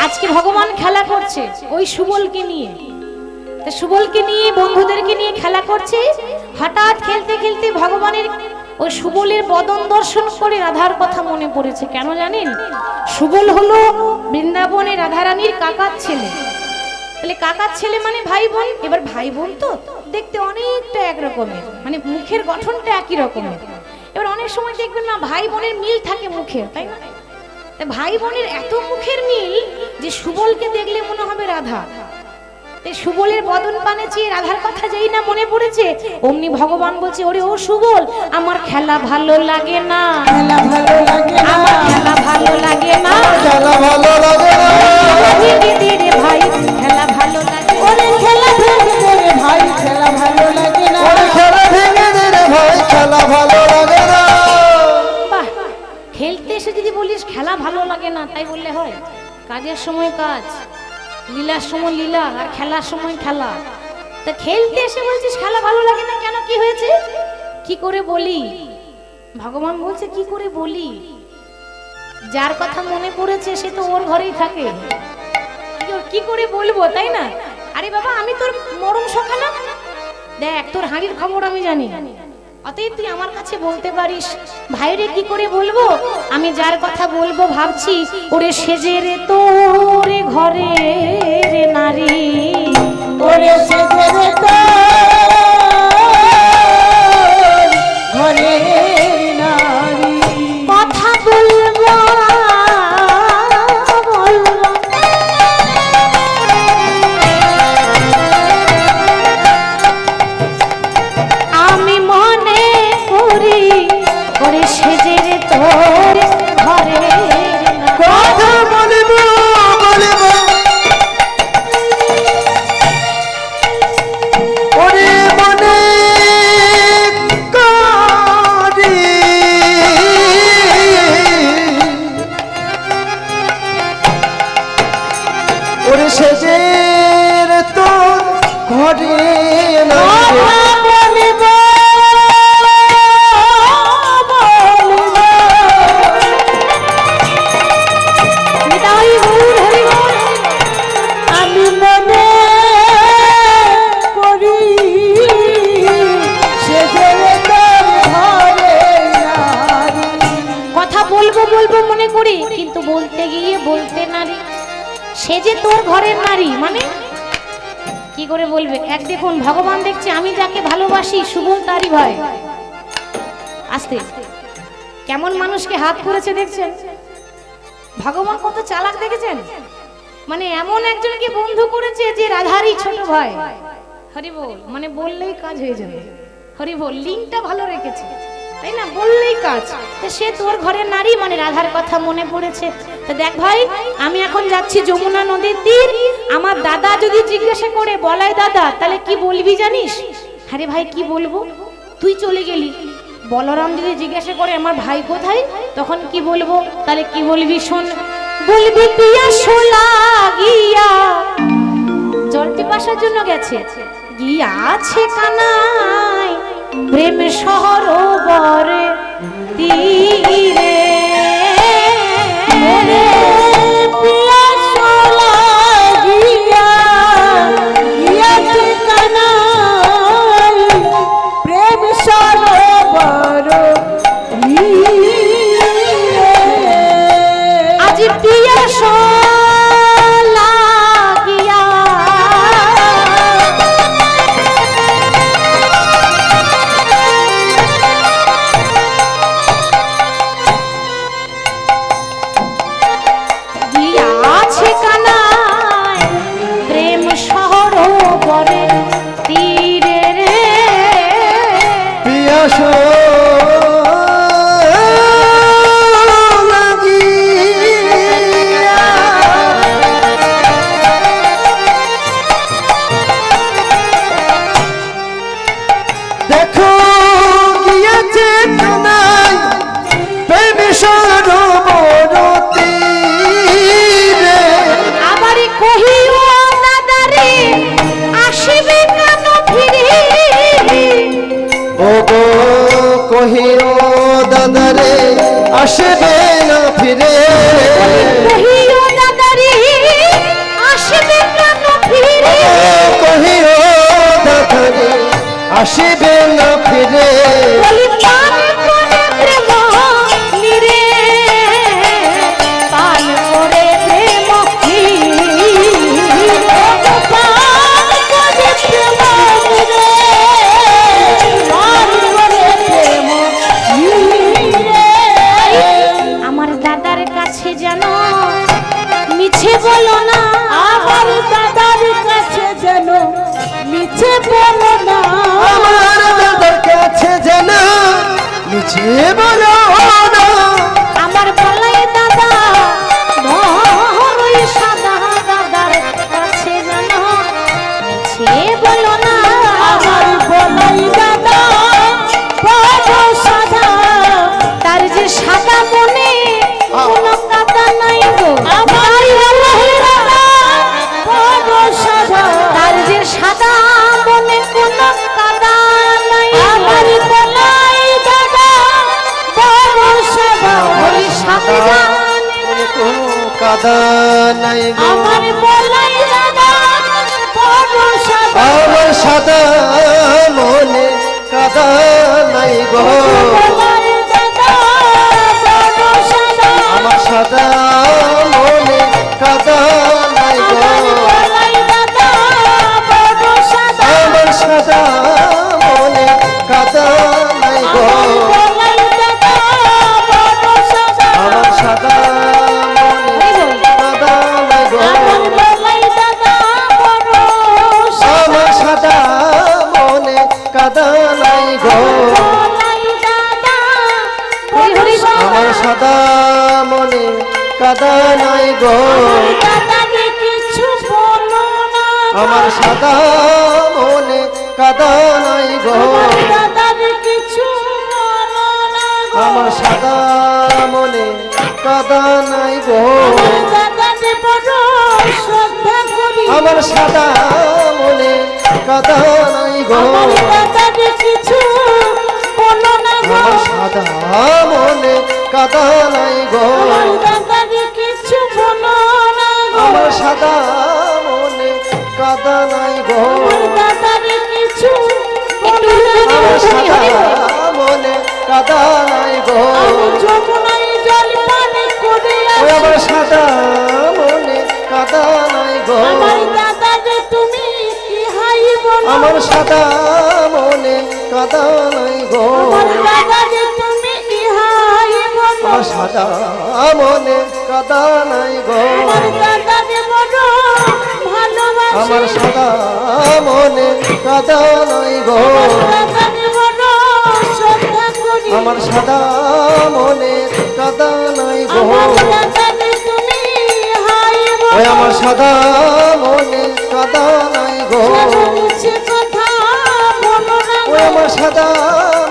আজকে ভগবান খেলা করছে ওই সুবলকে নিয়ে। তা সুবলকে নিয়ে, বন্ধুদেরকে নিয়ে খেলা করছে। হঠাৎ খেলতে খেলতে ভগবানের ওই সুবলের বদন দর্শন করে রাধার কথা মনে পড়েছে। কেন জানেন? সুবল হলো বৃন্দাবনে রাধারানীর কাকার ছেলে। তাহলে কাকার ছেলে মানে ভাই বোন। এবার ভাই বোন তো দেখতে অনেকটা একরকমের, মানে মুখের গঠনটা একই রকমের। এবার অনেক সময় দেখবেন না ভাই বোনের মিল থাকে মুখে, তাই না? তা ভাই বোনের এত মুখের মিল যে সুবলকে দেখলে মনে হবে রাধা। তাই সুবলের বদন পানে চেয়ে রাধার কথা যেই না মনে পড়েছে, অমনি ভগবান বলছে, ওরে ও সুবল, আমার খেলা ভালো লাগে না, খেলা ভালো লাগে না, আমার খেলা ভালো লাগে না, খেলা ভালো লাগে না, ভেঙে দে রে ভাই খেলা ভালো লাগে না। ওরে খেলা ভেঙে দে রে ভাই, খেলা ভালো লাগে না, ওরে খেলা ভেঙে দে রে ভাই, খেলা ভালো লাগে না। বাহ, খেলতে এসে যদি বলিস খেলা ভালো লাগে না, তাই বললে হয়? কাজের সময় কাজ, লীলার সময় লীলা, আর খেলার সময় খেলা। তা খেলতে এসে বলছিস খেলা ভালো লাগে না কেন, কি হয়েছে? কি করে বলি? ভগবান বলছে কি করে বলি? যার কথা মনে পড়েছে সে তো ওর ঘরেই থাকে, কি করে বলবো, তাই না? আরে বাবা, আমি তোর মরম সখা না? দেখ, তোর হাঁড়ির খবর আমি জানি, অতএব তুই আমার কাছে বলতে পারিস। ভাইরে কি করে বলবো? আমি যার কথা বলবো ভাবছি, ওরে সেজে রে তোরে ঘরে রে নারী, ওরে সেজে রে তোর ঘরের নারী, কথা বলবো বলবো। আমি মনে করি ওরে সেজে রে তোর ঘরে কথা বলিব বলিব, ওরে মনে করি, ওরে সেজের তোর ঘরে নাচে। আমি মনে করি সেজে রে তোর ঘরের নারী, কথা বলবো বলবো মনে করি, কিন্তু বলতে গিয়ে বলতে নারী, সে যে তোর ঘরের নারী, মানে কি করে বলবে? এক দেখুন, ভগবান দেখছে আমি যাকে ভালোবাসি সুবল তারই ভাই। আস্তে, কেমন মানুষকে হাত করেছে দেখছেন? ভগবান কত চালাক দেখেছেন? মানে এমন একজনকে বন্ধু করেছে যে রাধারই ছোট ভাই। হরি বল, মানে বললেই কাজ হয়ে যাবে। হরি বল, লিঙ্কটা ভালো রেখেছে, তাই না? বললেই কাজ। তো সে তোর ঘরের নারী, মানে রাধার কথা মনে পড়েছে। তো দেখ ভাই, আমি এখন যাচ্ছি যমুনা নদীর তীর। আমার দাদা যদি জিজ্ঞাসা করে, বলাই দাদা, তাহলে কি বলবি জানিস? আরে ভাই কি বলবো, তুই চলে গেলি। বলরাম যদি জিজ্ঞাসা করে আমার ভাই কোথায়, তখন কি বলবো? তাহলে কি বলবি শোন, বলবি পিয়াসো লাগিয়া, জল পিপাসার জন্য গেছে, গিয়া আছে কানাই প্রেম সরোবরে তীরে। ওরে পিয়াসো লাগিয়া গিয়াছে কানাই প্রেম সরোবর তীরে। আজ পিয়াসো লাগিয়া গিয়াছে কানাই প্রেম সরোবরে তীরে রে। পিয়াসো লাগিয়া, দেখো গিয়েছে কানাই প্রেম সরোবর তীরে। আবার কহিও দাদারে আসিবে কেন ফিরে, ও গো কহিও দাদারে আসবে না ফিরে, কহিও দাদারে আসিবে কেন ফিরে, কহিও দাদারে আসবে না ফিরে। বলি পান করে প্রেম নিরে, পান করে প্রেম নিরে, পান করে প্রেম নিরে, পান করে প্রেম নিরে। আমার দাদার কাছে যেন নিচে বলো না আমার দাদার কাছে যেন নিচে বলো না আমার বলাই দাদা নহরই সাদা দাদার কাছে জানো মিছে বলো না আমার বলাই দাদা বড় সাদা তার যে সাদা মনে কোনো কাদা নাই গো আমার বলাই দাদা বড় সাদা তার যে সাদা মনে কোনো কাদা নাই আমার বলাই দাদা বড় সাদা ওই সাদা মনে কোনো কাদা নাই গো আমার বলাই দাদা বড় সাদা আমার সাদা মনে কাদা নাই গো বলাই দাদা বড় সাদা আমার সাদা মনে কাদা নাই গো বলাই দাদা বড় সাদা আমার সাদা মনে কাদা নাই গো বলাই দাদা বড় সাদা আমার সাদা মনে কাদা নাই গো আমার বলাই দাদা বড় আমার সাদা মনে কাদা নাই গো বলাই দাদা হরি হরি আমার সাদা মনে কাদা নাই গো দাদাকে কিছু বলো না আমার সাদা মনে কাদা নাই গো দাদাকে কিছু বলো না আমার সাদা মনে কাদা নাই গো আমার দাদাকে বড় শ্রদ্ধা করি আমার সাদা মনে কাদা নাই গো আমার দাদাকে কিছু বলো না গো আমার সাদা মনে কাদা নাই গো আমার দাদাকে কিছু বলো না গো আমার সাদা মনে কাদা নাই গো আমার দাদাকে কিছু একটু আমার হরি সাদা হরি মনে কাদা নাই গো আমি যমুনায় জল পান করে ওই আসি আমার সাদা মনে কাদা নাই গো আমার দাদাকে তুমি ইহাই বলো আমার সাদা মনে কাদা নাই গো আমার দাদাকে তুমি ইহাই বলো আমার সাদা মনে কাদা নাই গো আমার দাদাকে বড় ভালোবাসি আমার সাদা মনে কাদা নাই গো দাদাকে বড় শ্রদ্ধা করি আমার সাদা মনে কাদা নাই গো আমার দাদাকে তুমি ইহাই ওই বলো আমার সাদা মনে কাদা নাই গো মিছে কথা বলো না ওই আমার সাদা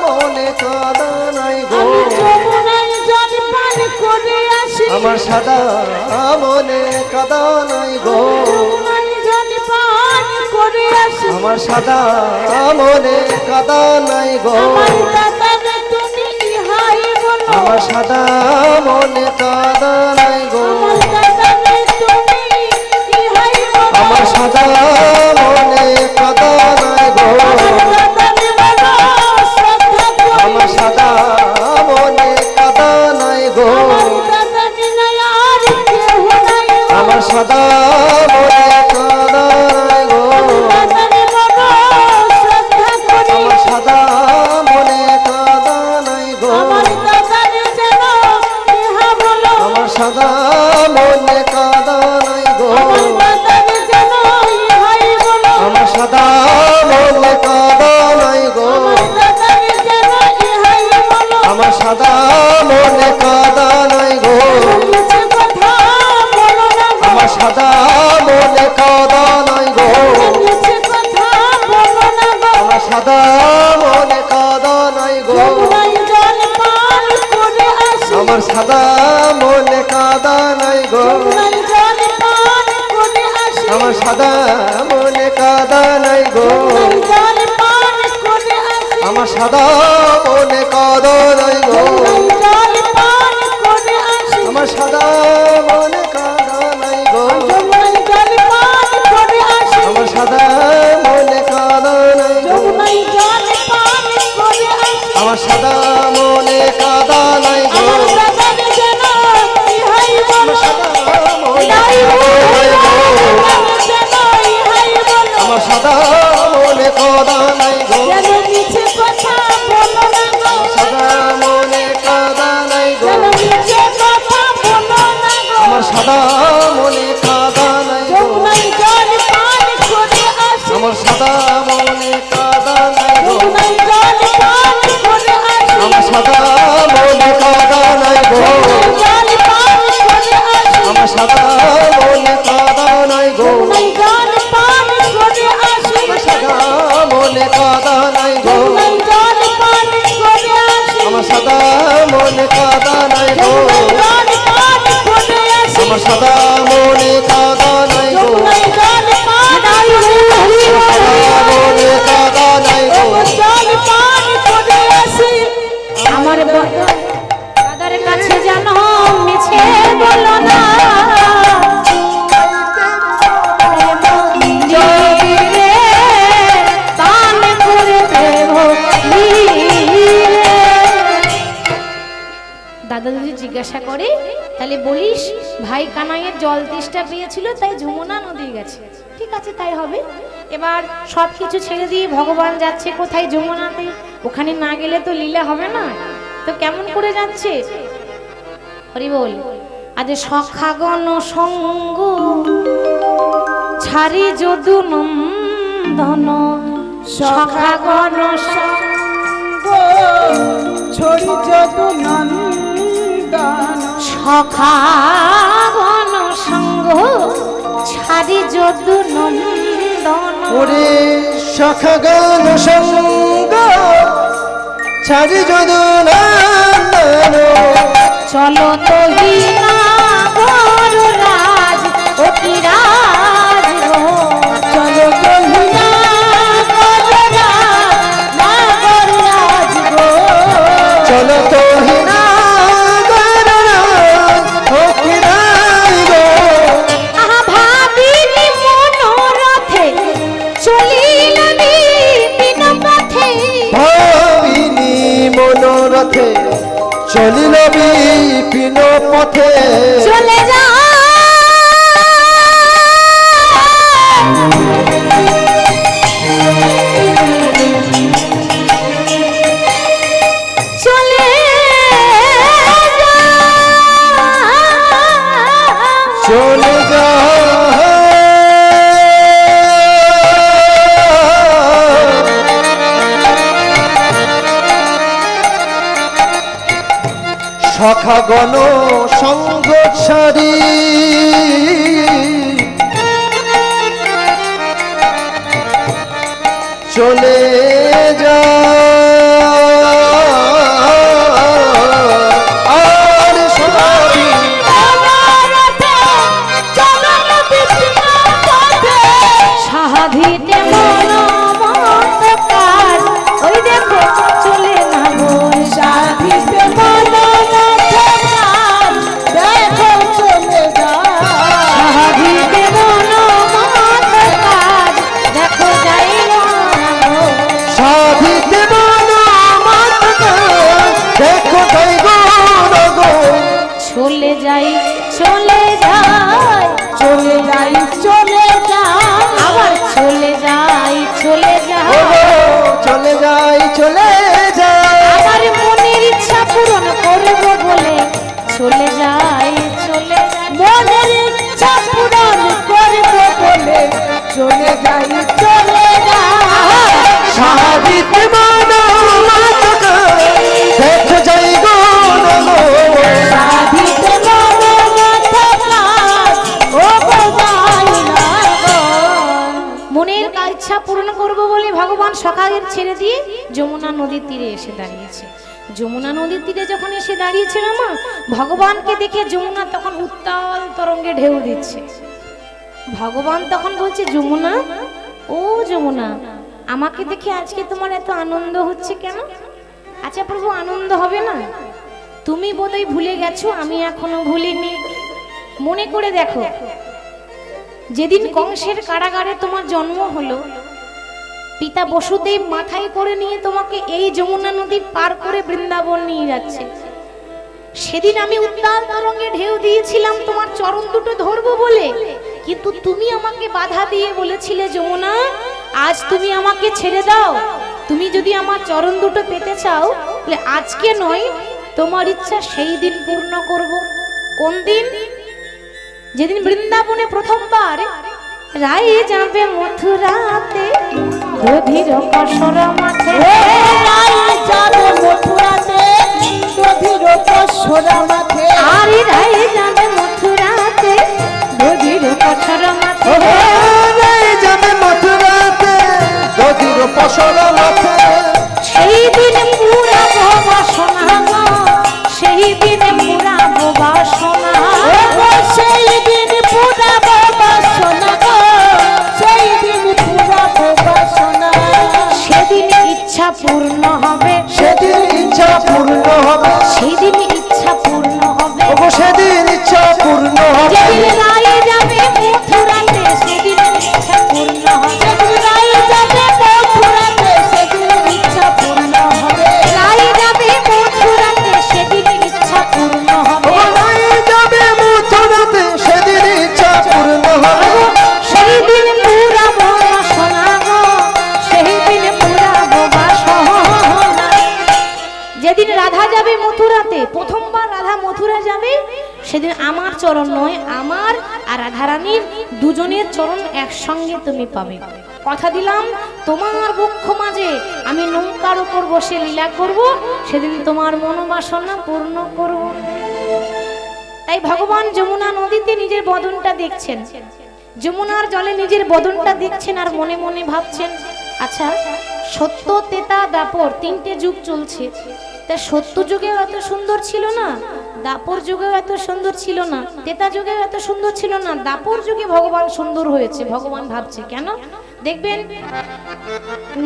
মনে কাদা নাই গো আমি যমুনায় জল পান করে আসি আমার সাদা মনে কাদা নাই গো যমুনায় জল পান করে আসি আমার সাদা মনে কাদা নাই গো আমার দাদাকে তুমি ইহাই বলো আমার সাদা মনে কাদা নাই গো আমার দাদাকে তুমি ইহাই বলো আমার সাদা মনে কাদা নাই গো দাদাকে বলো শ্রদ্ধা করি আমার সাদা মনে কাদা নাই গো আমার দাদাকে নাই আর কেহ নাই গো। আমার সাদা মনে কাদা নাই গো দাদাকে বলো শ্রদ্ধা করি আমার সাদা মনে কাদা নাই গো আমার দাদাকে যেন ইহা বলো আমার সাদা মনে কাদা নাই গো আমার দাদাকে যেন ইহাই বলো আমার সাদা মনে কাদা নাই গো আমার দাদাকে যেন ইহাই বলো আমার সাদা মনে কাদা নাই গো মিছে কথা বলো না গো আমার সাদা মনে কাদা নাই গো মিছে কথা বলো না গো আমার সাদা মনে কাদা নাই গো যমুনায় জল পান করে আসি আমার সাদা মনে কাদা নাই গো যমুনায় জল পান করে আসি আমার সাদা মনে কাদা নাই গো জল পান করে আসি আমার সাদা মনে কাদা নাই গো জল পান করে আসি আমার সাদা মনে কাদা নাই গো যমুনায় জল পান করে আসি আমার সাদা মনে কাদা নাই গো যমুনায় জল পান করে আসি আমার সাদা মনে কাদা নাই গো আমার দাদাকে যেন ইহাই বলো সাদা মনে ইহাই কাদা বলো নাই গো যেন ইহাই বলো আমার সাদা মনে কাদা নাই গো যেন মিছে কথা বলো না গো সাদা মনে কাদা নাই গো যেন মিছে কথা বলো না গো আমার সাদা মনে কাদা নাই গো যমুনায় জল পান করে আসি আমার সাদা সদা মনে কাদা নাই গো, যমুনায় জল পান সদা মনে কাদা নাই গো। জল পান করে আসি আমার দাদার কাছে জানো মিছে বলো না, রে দান করে দেব নীরে। দাদা যদি জিজ্ঞাসা করে তাহলে বলিস ভাই কানাইয়ের জল তেষ্টা পেয়েছিল তাই যমুনা নদী গেছে, ঠিক আছে তাই হবে। এবার সব কিছু ছেড়ে দিয়ে ভগবান যাচ্ছে কোথায়? যমুনাতে। ওখানে না গেলে তো লীলা হবে না, তো কেমন করে যাচ্ছে? হরি বল। আজ সখাগণ সঙ্গ ছাড়ি যদু নন্দন, সখাগণ সঙ্গ ছড়ি যদু নন্দন সখাগণ সঙ্গ ছাড়ি যদু নন্দন। ওরে সখাগণ সঙ্গ ছাড়ি যদু নন্দন, চলো তো হিনা রাজ ও কি রাজ গো, চলো কহিনা রাজ গো চলো তো হিনা আহা ভাবিনি মনোরথে চলিল বিপিন পথে, ভাবিনি মনোরথে চলিল বিপিন পথে। চলে যা চলে চলে যা সখাগণ সঙ্গ ছাড়ি চলে যা আর সবাই সাহাভিতে মনোমত কাজ, ওই দেখো চলে না গো সাধিতে মনোমত দেখো চলে যা সাহাভিতে মনোমত কাজ, দেখো যাই না গো। সাধিতে মনোমত দেখো যাই গো। চলে যাই চলে যাই চলে যাই চলে যা আবার চলে যাই চলে যাই, চলে যাই চলে যাই আমার মনের ইচ্ছা পূরণ করব বলে চলে যাই চলে যাই। মনের ইচ্ছা পূরণ করব বলে চলে যাই চলে যা সাধিতে মনোমত দেখো যাই গো। সাধিতে মনোমত ও গো যাই না গো। মনের ইচ্ছা পূরণ করব বলে ভগবান সকালের ছেড়ে দিয়ে যমুনা নদীর তীরে এসে দাঁড়িয়েছে। যমুনা নদীর তীরে যখন এসে দাঁড়িয়েছিল মা, ভগবানকে দেখে যমুনা তখন উত্তাল তরঙ্গে ঢেউ দিচ্ছে। ভগবান তখন বলছে, যমুনা ও যমুনা, আমাকে দেখে আজকে তোমার এত আনন্দ হচ্ছে কেন? আচ্ছা প্রভু, আনন্দ হবে না? তুমি বোধহয় ভুলে গেছো, আমি এখনো ভুলিনি। মনে করে দেখো, যেদিন কংসের কারাগারে তোমার জন্ম হলো, পিতা বসুদেব মাথায় করে নিয়ে তোমাকে এই যমুনা নদী পার করে বৃন্দাবন নিয়ে যাচ্ছে। সেদিন আমি উত্তাল তরঙ্গে ঢেউ দিয়েছিলাম তোমার চরণ দুটো ধরবো বলে, কিন্তু তুমি আমাকে বাধা দিয়ে বলেছিলে, যমুনা আজ তুমি আমাকে ছেড়ে দাও, তুমি যদি আমার চরণ দুটো পেতে চাও তাহলে আজকে নয়, তোমার ইচ্ছা সেই দিন পূর্ণ করব। কোন দিন? যেদিন বৃন্দাবনে প্রথমবার রাই যাবে মথুরাতে, দধির কসর মাঠে রাই যাবে মথুরাতে, দধির কসর মাঠে। আর রাই যাবে মথুরাতে, দধির কসর মাঠে। যাবে মথুরাতে দধির কসর মাঠে। সেই দিন পুরাবো বাসনা গো, সেই দিন পুরাবো বাসনা। সেই মথুরা যাবে সেদিন আমার চরণ নয়, আমার আর রাধারানীর দুজনের চরণ একসঙ্গে তুমি পাবে। কথা দিলাম তোমার বক্ষ মাঝে আমি নৌকার উপর বসে লীলা করব, সেদিন তোমার মনোবাসনা পূর্ণ করব। তাই ভগবান যমুনা নদীতে নিজের বদনটা দেখছেন, যমুনার জলে নিজের বদনটা দেখছেন আর মনে মনে ভাবছেন, আচ্ছা সত্য তেতা দাপর তিনটে যুগ চলছে, তা সত্য যুগেও এত সুন্দর ছিল না, দাপর যুগেও এত সুন্দর ছিল না, তেতা যুগেও এত সুন্দর ছিল না, দাপর যুগে ভগবান সুন্দর হয়েছে। ভগবান ভাবছে কেন? দেখবেন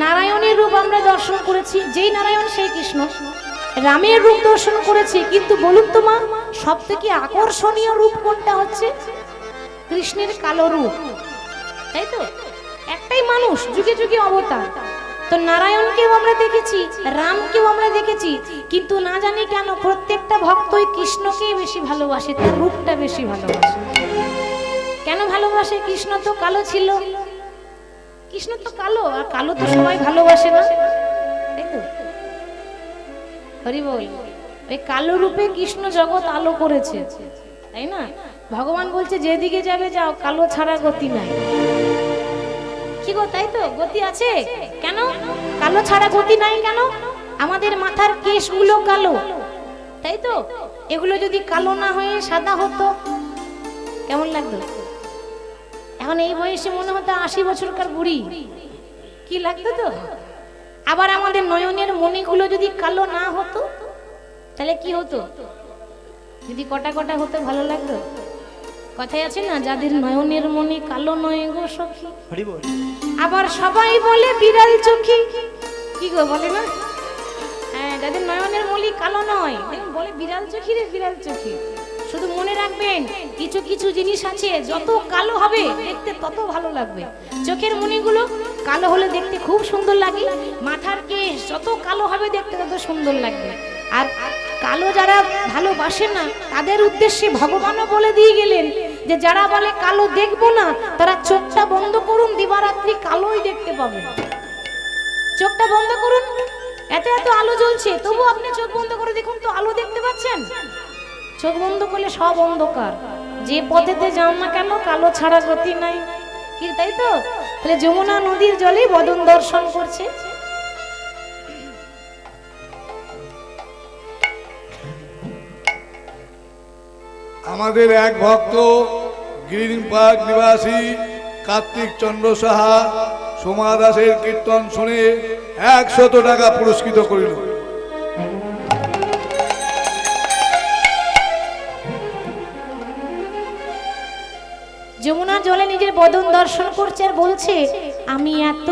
নারায়ণের রূপ আমরা দর্শন করেছি, যেই নারায়ণ সেই কৃষ্ণ। রামের রূপ দর্শন করেছি, কিন্তু বলুন তো মা সব থেকে আকর্ষণীয় রূপ কোনটা হচ্ছে? কৃষ্ণের কালো রূপ, তাই তো? একটাই মানুষ, যুগে যুগে অবতার। তো নারায়ণকেও আমরা দেখেছি, রামকেও আমরা দেখেছি, কিন্তু না জানি কেন প্রত্যেকটা ভক্তই কৃষ্ণকেই বেশি ভালোবাসে, তার রূপটা বেশি ভালোবাসে। কেন ভালোবাসে? কৃষ্ণ তো কালো ছিল, কৃষ্ণ তো কালো, আর কালো তো সবাই ভালোবাসে না, তাই তো? হরি বল। ওই কালো রূপে কৃষ্ণ জগৎ আলো করেছে, তাই না? ভগবান বলছে যেদিকে যাবে যাও, কালো ছাড়া গতি নাই। কি গো, তাই তো? গতি আছে কেন? কালো ছাড়া গতি নাই কেন? আমাদের মাথার কেশগুলো কালো, তাই তো? এগুলো যদি কালো না হয়ে সাদা হতো কেমন লাগতো? এখন এই বয়সে মনে হতো 80 বছরকার বুড়ি, কি লাগতো তো? আবার আমাদের নয়নের মণিগুলো যদি কালো না হতো তাহলে কি হতো? যদি কটা কটা হতো ভালো লাগতো? কথায় আছে না, যাদের নয়নের মণি কালো নয় গো সখী। আবার সবাই বলে বিড়াল চোখী, কি গো বলে না? হ্যাঁ, যাদের নয়নের মণি কালো নয় বলে বিড়াল চোখী রে বিড়াল চোখী। শুধু মনে রাখবেন কিছু কিছু জিনিস আছে যত কালো হবে দেখতে তত ভালো লাগবে। চোখের মণিগুলো কালো হলে দেখতে খুব সুন্দর লাগে, মাথার কেশ যত কালো হবে দেখতে তত সুন্দর লাগবে। আর কালো যারা ভালোবাসে না তাদের উদ্দেশ্যে ভগবানও বলে দিয়ে গেলেন যে যারা বলে কালো দেখবো না তারা চোখটা বন্ধ করুন, দিবারাত্রি কালোই দেখতে পাবেন। চোখটা বন্ধ করুন, এত এত আলো জ্বলছে তবু আপনি চোখ বন্ধ করে দেখুন তো আলো দেখতে পাচ্ছেন? চোখ বন্ধ করলে সব অন্ধকার, যে পথেতে যাও না কেন কালো ছাড়া গতি নাই, কি তাই তো? তাহলে যমুনা নদীর জলে বদন দর্শন করছে। আমাদের এক ভক্ত গ্রিন পার্ক নিবাসী কার্তিক চন্দ্র সাহা সোমা দাসের কীর্তন শুনে 100 টাকা পুরস্কৃত করিল। যমুনা জলে নিজের বদন দর্শন করছে আর বলছে, আমি এত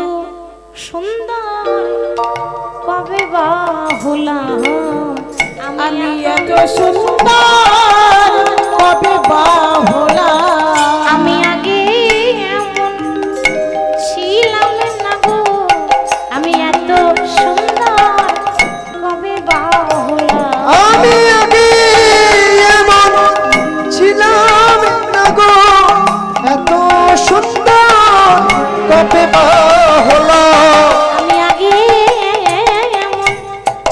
সুন্দর কবে বা হলাম, আমি এত সুন্দর কবে বা হলাম, আমি আগে এমন ছিলাম না গো, আমি এত সুন্দর কবে বা হলাম। আমি আগে এমন ছিলাম না গো, এত সুন্দর কবে বা হলাম। আমি আগে এমন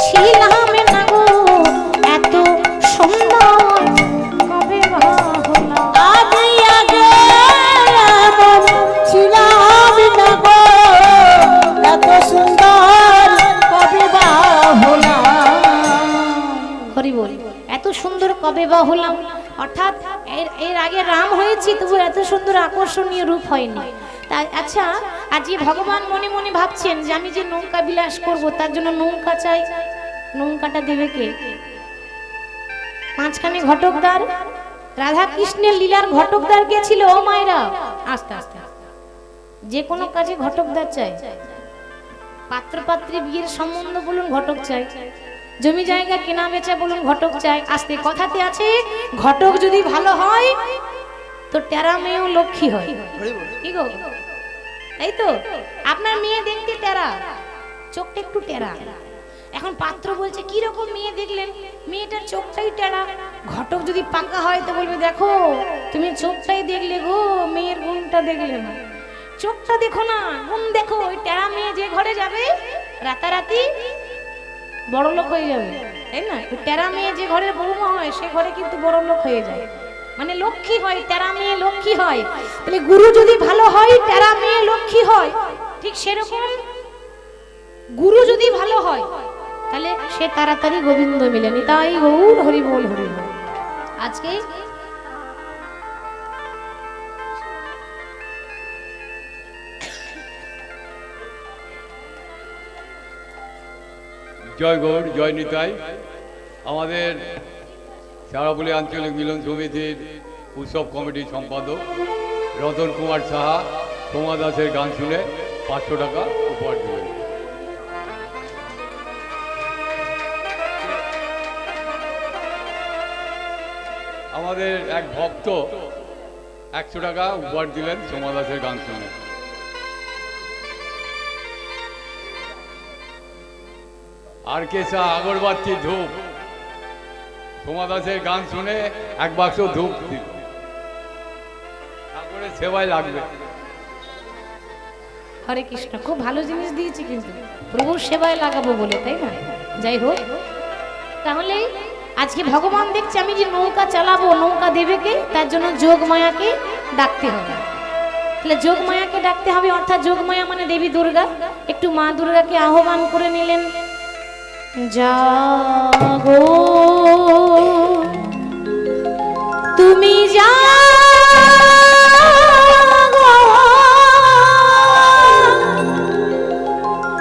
ছিলাম না গো, এত সুন্দর কবে বা হলাম। আমি আগে এমন ছিলাম না গো, এত সুন্দর কবে বা হলাম। হরি বল। এত সুন্দর কবে বা হলাম, অর্থাৎ এর আগে রাম হয়েছি তবু এত সুন্দর আকর্ষণীয় রূপ হয়নি। তাই আচ্ছা, আজ যে ভগবান মনে মনে ভাবছেন যে আমি যে নৌকা বিলাস করব তার জন্য নৌকা চাই, নৌকাটা দেবে কে? মাঝখানে ঘটকদার, রাধা কৃষ্ণের লীলার ঘটকদার কে ছিল? ও মায়েরা আস্তে আস্তে, যে কোনো কাজে ঘটকদার চাই। পাত্র পাত্রী বিয়ের সম্বন্ধ বলুন ঘটক চাই, জমি জায়গা কেনা বেচা বলুন ঘটক চাই। আস্তে কথাতে আছে ঘটক যদি ভালো হয় তো টেরা মেয়েও লক্ষ্মী হয়, কি গো তাই তো? আপনার মেয়ে দেখতে টেরা, চোখটা একটু টেরা। এখন পাত্র বলছে কি রকম মেয়ে দেখলেন? মেয়েটার চোখটাই টেরা। ঘটক যদি পাকা হয় তো বলবে দেখো তুমি চোখটাই দেখলে গো, মেয়ের গুণটা দেখলে না। চোখটা দেখো না, গুণ দেখো। ওই টেরা মেয়ে যে ঘরে যাবে রাতারাতি বড় লোক হয়ে যাবে। তাই না? ওই টেরা মেয়ে যে ঘরের বৌমা হয় সে ঘরে কিন্তু বড় লোক হয়ে যায়, মানে লক্ষ্মী হয়, টেরা মেয়ে লক্ষ্মী হয়। তাহলে গুরু যদি ভালো হয় টেরা মেয়ে লক্ষ্মী হয়, ঠিক সেরকম গুরু যদি ভালো হয় তাহলে সে তাড়াতাড়ি গোবিন্দ মিলেনি। তাই গৌর হরি বল হরি বল। আজকে জয় গৌর, জয় নিতাই। আমাদের চারাবুলি আঞ্চলিক মিলন সমিতির উৎসব কমিটির সম্পাদক রতন কুমার সাহা সোমা দাসের গান শুনে 500 টাকা উপহার দিলেন। আমাদের এক ভক্ত 100 টাকা উপহার দিলেন সোমা দাসের গান শুনে। আর কেসা আগরবাতি ধূপ সোমা দাসের গান শুনে 1 বাক্স ধূপ দিল। ঠাকুরের সেবায় লাগবে। হরে কৃষ্ণ, খুব ভালো জিনিস দিয়েছি কিন্তু প্রভুর সেবায় লাগাবো বলে, তাই না? যাই হোক, তাহলে আজকে ভগবান দেখছে আমি যে নৌকা চালাবো, নৌকা দেবে কে? তার জন্য যোগমায়াকে ডাকতে হবে। তাহলে যোগমায়াকে ডাকতে হবে, অর্থাৎ যোগমায়া মানে দেবী দুর্গা। একটু মা দুর্গাকে আহ্বান করে নিলেন। জাগো তুমি জাগো,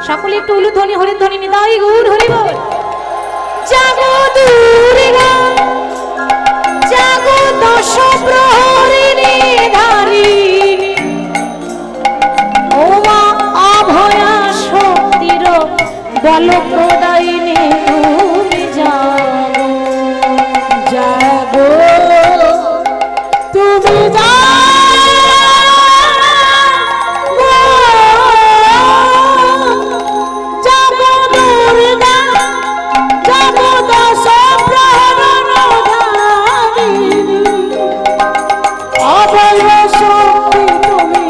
সকলে একটু উলুধ্বনি হরিধ্বনি নিতাই গৌর হরি বল। জাগো দুর্গা জাগো দশ প্রহরিণী ধারিণী, ও মা অভয়া শক্তির বল প্রদায়িনী, তুমি জাগো জাগো তুমি জাগো দুর্গা জাগো দশ প্রহরণধারিণী, অভয় শক্তি তুমি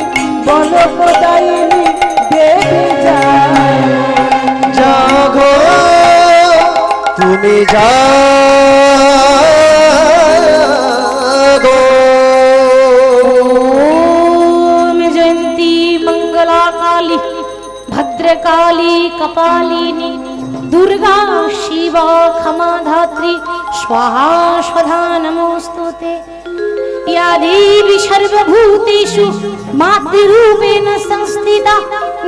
বল প্রদায়িনী দেবী জাগো তুমি জাগো। ओम जयंती मंगला काली भद्रकाली कपालिनी दुर्गा शिवा क्षमा धात्री स्वाहा स्वधा नमोस्तुते। या देवी सर्वभूतेषु मातृरूपेण संस्थिता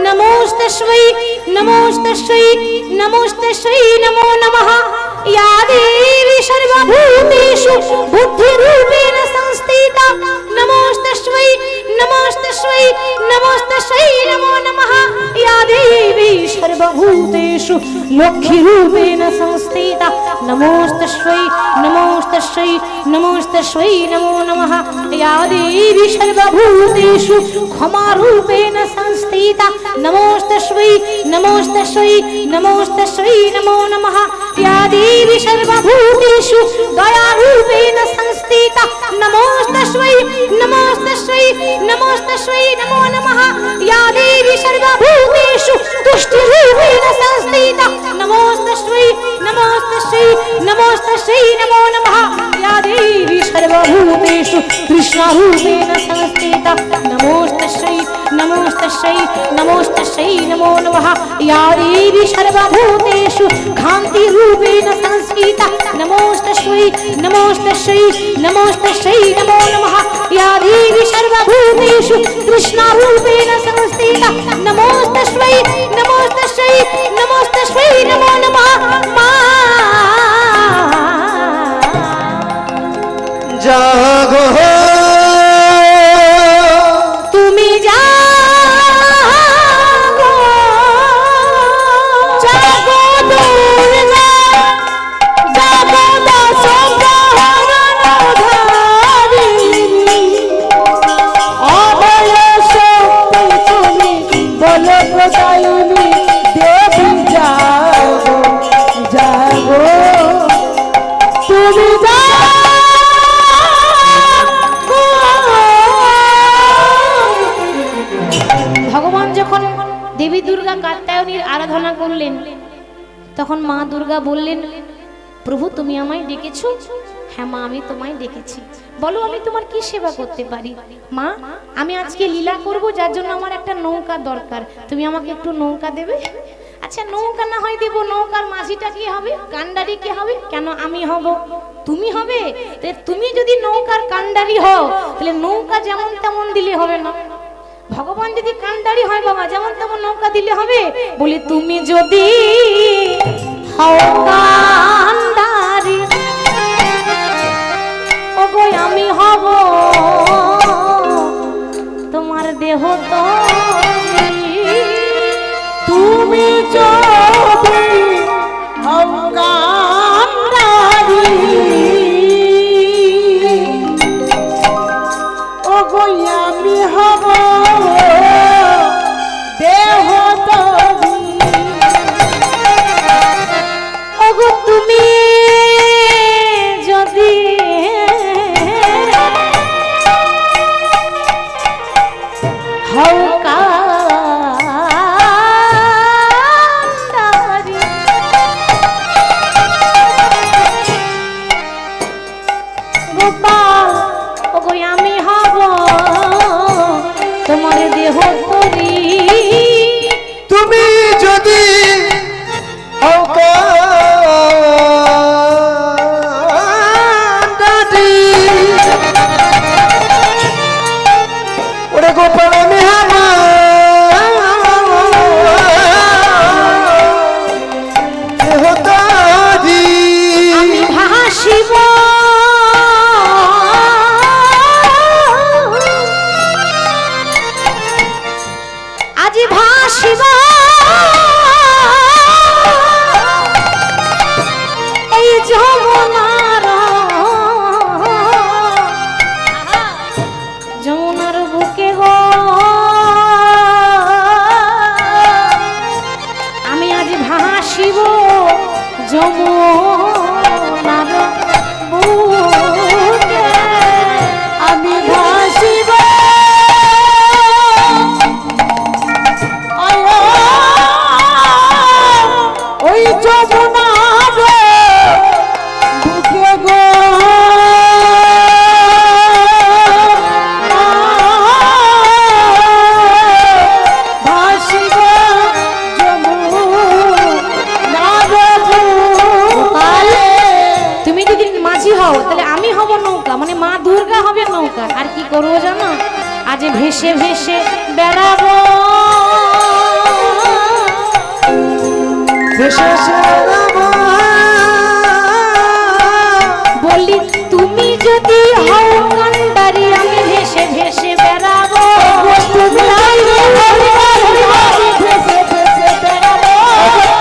नमोस्तस्यै नमोस्तस्यै नमोस्तस्यै नमो नमः। या देवी सर्वभूतेषु बुद्धिरूपेण संस्थिता नमोस्तस्यै नमोस्तस्यै नमोस्तस्यै नमो नमः। या देवी सर्वभूतेषु लक्ष्मीरूपेण संस्थिता नमोस्तस्यै नमोस्तस्यै नमोस्तस्यै नमो नमः। या देवी सर्वभूतेषु क्षमारूपेण संस्थिता नमोस्तस्यै नमोस्तस्यै नमोस्तस्यै नमो नमः। या देवी सर्वभूतेषु दयारूपेण संस्थिता नमोस्तस्यै नमोस्तस्यै नमोस्तस्यै नमो नमः। या देवी सर्वभूतेषु तुष्टिरूपेण संस्थिता नमोस्तस्यै नमोस्तस्यै नमोस्तस्यै नमो नमः। या देवी सर्वभूतेषु कृष्णारूपेण संस्थिता नमोस्तस्यै नमोस्तस्यै नमोस्तस्यै नमो नमः। या देवी सर्वभूतेषु कान्तिरूपेण संस्थिता नमोस्तस्यै नमोस्तस्यै नमोस्तस्यै नमो नमः। या देवी सर्वभूतेषु कृष्णारूपेण संस्थिता नमोस्तस्यै नमोस्तस्यै नमोस्तस्यै नमो नमः। জাগো তুমি জাগো জাগো দুর্গা জাগো দশ প্রহরণধারিণী, অভয় শক্তি তুমি বল প্রদায়িনী দেবী জাগো জাগো তুমি ভগবান যখন দেবী দুর্গা কাত্যায়নীর আরাধনা করলেন তখন মা দুর্গা বললেন প্রভু তুমি আমায় ডেকেছো? হ্যাঁ মা, আমি তোমায় ডেকেছি। বলো আমি তোমার কি সেবা করতে পারি? মা, আমি আজকে লীলা করব, যার জন্য আমার একটা নৌকা দরকার, তুমি আমাকে একটু নৌকা দেবে? আচ্ছা নৌকা না হয় দেবো, নৌকার মাঝিটা কি হবে, কান্ডারি কে হবে? কেন আমি হব? তুমি হবে? তুমি যদি নৌকার কান্ডারি হও তাহলে নৌকা যেমন তেমন দিলে হবে না। ভগবান যদি কান্ডারি হয় বাবা, যেমন তেমন নৌকা দিলে হবে? বলি তুমি যদি হও কান্ডারি, ওগো আমি হব তোমার দেহ তো। তুমি যদি হও কান্ডারি, ওগো আমি হব দেহ তরি। ওগো তুমি যদি হও কান্ডারি, গোপাল ওগো আমি হব তোমার দেহ তরি। তুমি যদি হও কান্ডারি, ওরে গোপাল আমি হব দেহধারী। আমি ভাসিব আজি ভাসিব এই যমুনার যমুনার বুকে গো, আমি আজ ভাসিব যমুনার বুকে। আমি ভাসিব ওই যমুনার বুকে গো, ভাসিব যমুনার বুকে। তুমি যদি মাঝি হও তাহলে আমি হব নৌকা, মানে মা দুর্গা হবে নৌকা। আর কি করবো জানো? আজ ভেসে ভেসে বেড়াবো, বলি তুমি যদি হও কান্ডারি, আমি ভেসে ভেসে বেড়াবো।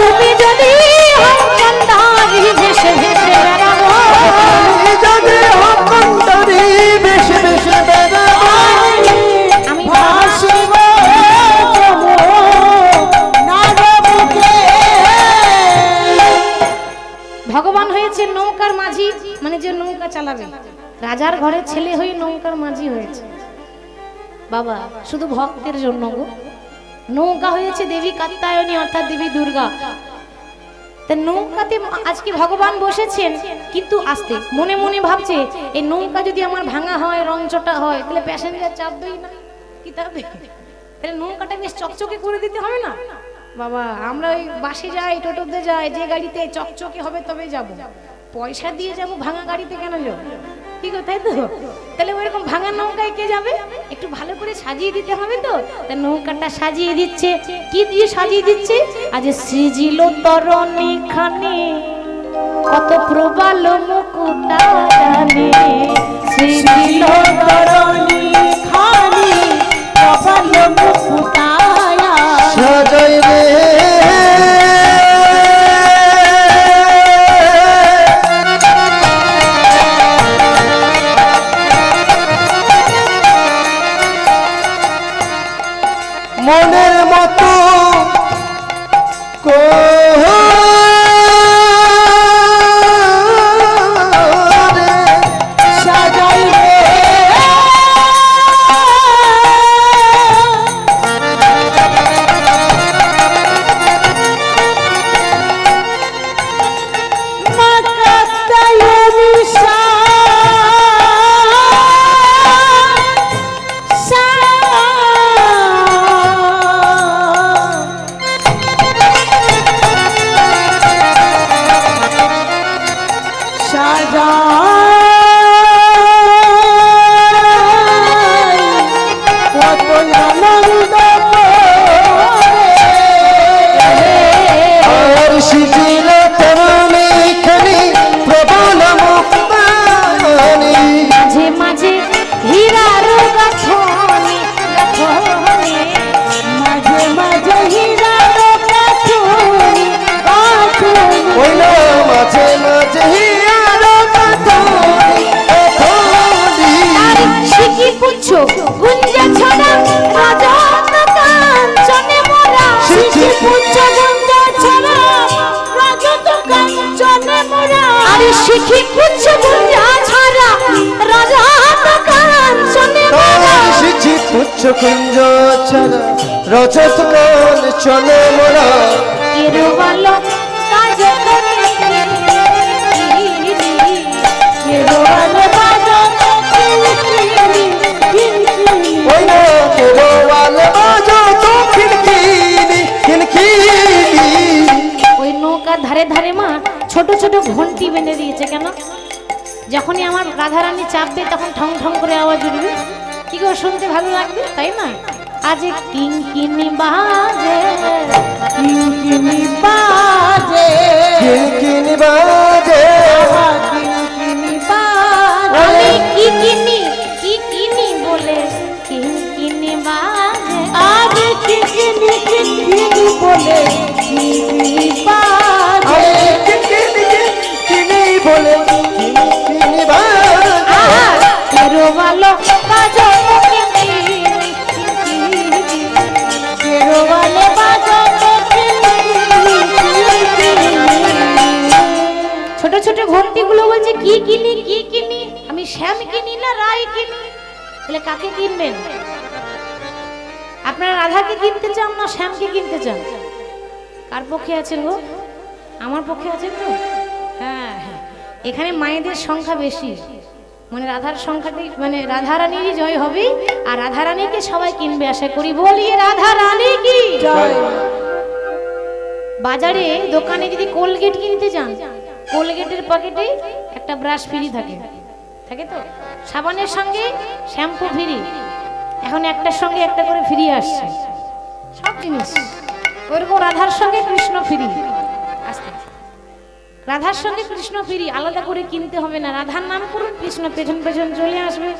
তুমি যদি হও কান্ডারি, ভেসে ভেসে বেড়াবো। যদি হও কান্ডারি, বেশে বেশে বেড়াবো। আমি ভাসিব যমুনার বুকে। ভগবান হয়েছে নৌকার মাঝি, মানে যে নৌকা চালাবে। রাজার ঘরের ছেলে হয়ে নৌকার মাঝি হয়েছে বাবা, শুধু ভক্তের জন্য গো। নৌকা হয়েছে দেবী কাত্যায়নী অর্থাৎ দেবী দুর্গা। তা নৌকাতে আজকে ভগবান বসেছেন, কিন্তু আসতে মনে মনে ভাবছে এই নৌকা যদি আমার ভাঙা হয়, রংচটা হয়, তাহলে প্যাসেঞ্জার চাপবেই না, কি চাপবে? তাহলে নৌকাটা বেশ চকচকে করে দিতে হবে না বাবা। আমরা ওই বাসে যাই, টোটোতে যাই, যে গাড়িতে চকচকে হবে তবে যাব, পয়সা দিয়ে যাব, ভাঙা গাড়িতে কেন যাবো? ঠিক তাই তো? তাহলে ওইরকম ভাঙা নৌকায় কে যাবে? একটু ভালো করে সাজিয়ে দিতে হবে তো। তা নৌকাটা সাজিয়ে দিচ্ছে, কি দিয়ে সাজিয়ে দিচ্ছে? আজ সৃজিল তরণী খানে কত প্রবাল মুকুটা জানে, সৃজিল তরণী খানি প্রবল মুকুটায়া সাজাইবে মনের মতো করে সাজাইবে মাকা গুঞ্জ ছড়া রাজত কাঞ্চনে মোরা সিঁথি পুচ্ছ গুঞ্জ ছড়া রাজত কাঞ্চনে মোরা আরে শিখি পুচ্ছ গুঞ্জ ছড়া রাজত কাঞ্চনে মোরা সিঁথি পুচ্ছ কুঞ্জ ছড়া রজত কাঞ্চনে মোরা কেরোবালো কাজ করে কেরোয়ালে বাজানো কিলকিলি কিলকিলি ওই না কেরোয়াল বাজো তো খিলখিলি খিলখিলি ওই নৌকার ধারে ধারে মা ছোট ছোট ঘন্টি বেঁধে দিয়েছে কেন? যখনই আমার রাধারানী চাপবে তখন ঠং ঠং করে আওয়াজ উঠবে, কি গো শুনতে ভালো লাগবে তাই না? আজ কিনকিনি বাজে কিলকিলি বাজে খিলখিলি বাজে কিলকিলি বাজে আমি কি কিনি বলে কিনকিনি বাজে আজ কিলকিলি কিলকিলি বলে কিলকিলি বাজে আরে খিলখিলি খিলখিলি বলে খিলখিলি বাজে কেরোবালো কাজো কেরোয়ালে বাজানো কিলকিলি কিলকিলি ছোট ছোট ঘন্টিগুলো বলছে কি কিনি আমি শ্যাম কিনি না রায় কিনি, তাহলে কাকে কিনবেন? আপনারা রাধাকে কিনতে চান না শ্যামকে কিনতে চান? কার পক্ষে আছেন গো? আমার পক্ষে আছেন তো? হ্যাঁ হ্যাঁ, এখানে মায়েদের সংখ্যা বেশি, মানে রাধার সংখ্যাটি মানে রাধারানীরই জয় হবে, আর রাধারানীকে সবাই কিনবে আশা করি। বলিয়ে রাধারানী কি জয়। বাজারে দোকানে যদি কোলগেট কিনতে যান, কোলগেটের পকেটে একটা ব্রাশ ফ্রি থাকে, থাকে তো? সাবানের সঙ্গে শ্যাম্পু ফ্রি, এখন একটার সঙ্গে একটা করে ফ্রি আসছে সব জিনিস। ওরকম রাধার সঙ্গে কৃষ্ণ ফ্রি, আস্তে রাধার সঙ্গে কৃষ্ণ ফ্রি, আলাদা করে কিনতে হবে না। রাধার নাম করুন, কৃষ্ণ পেছন পেছন চলে আসবে।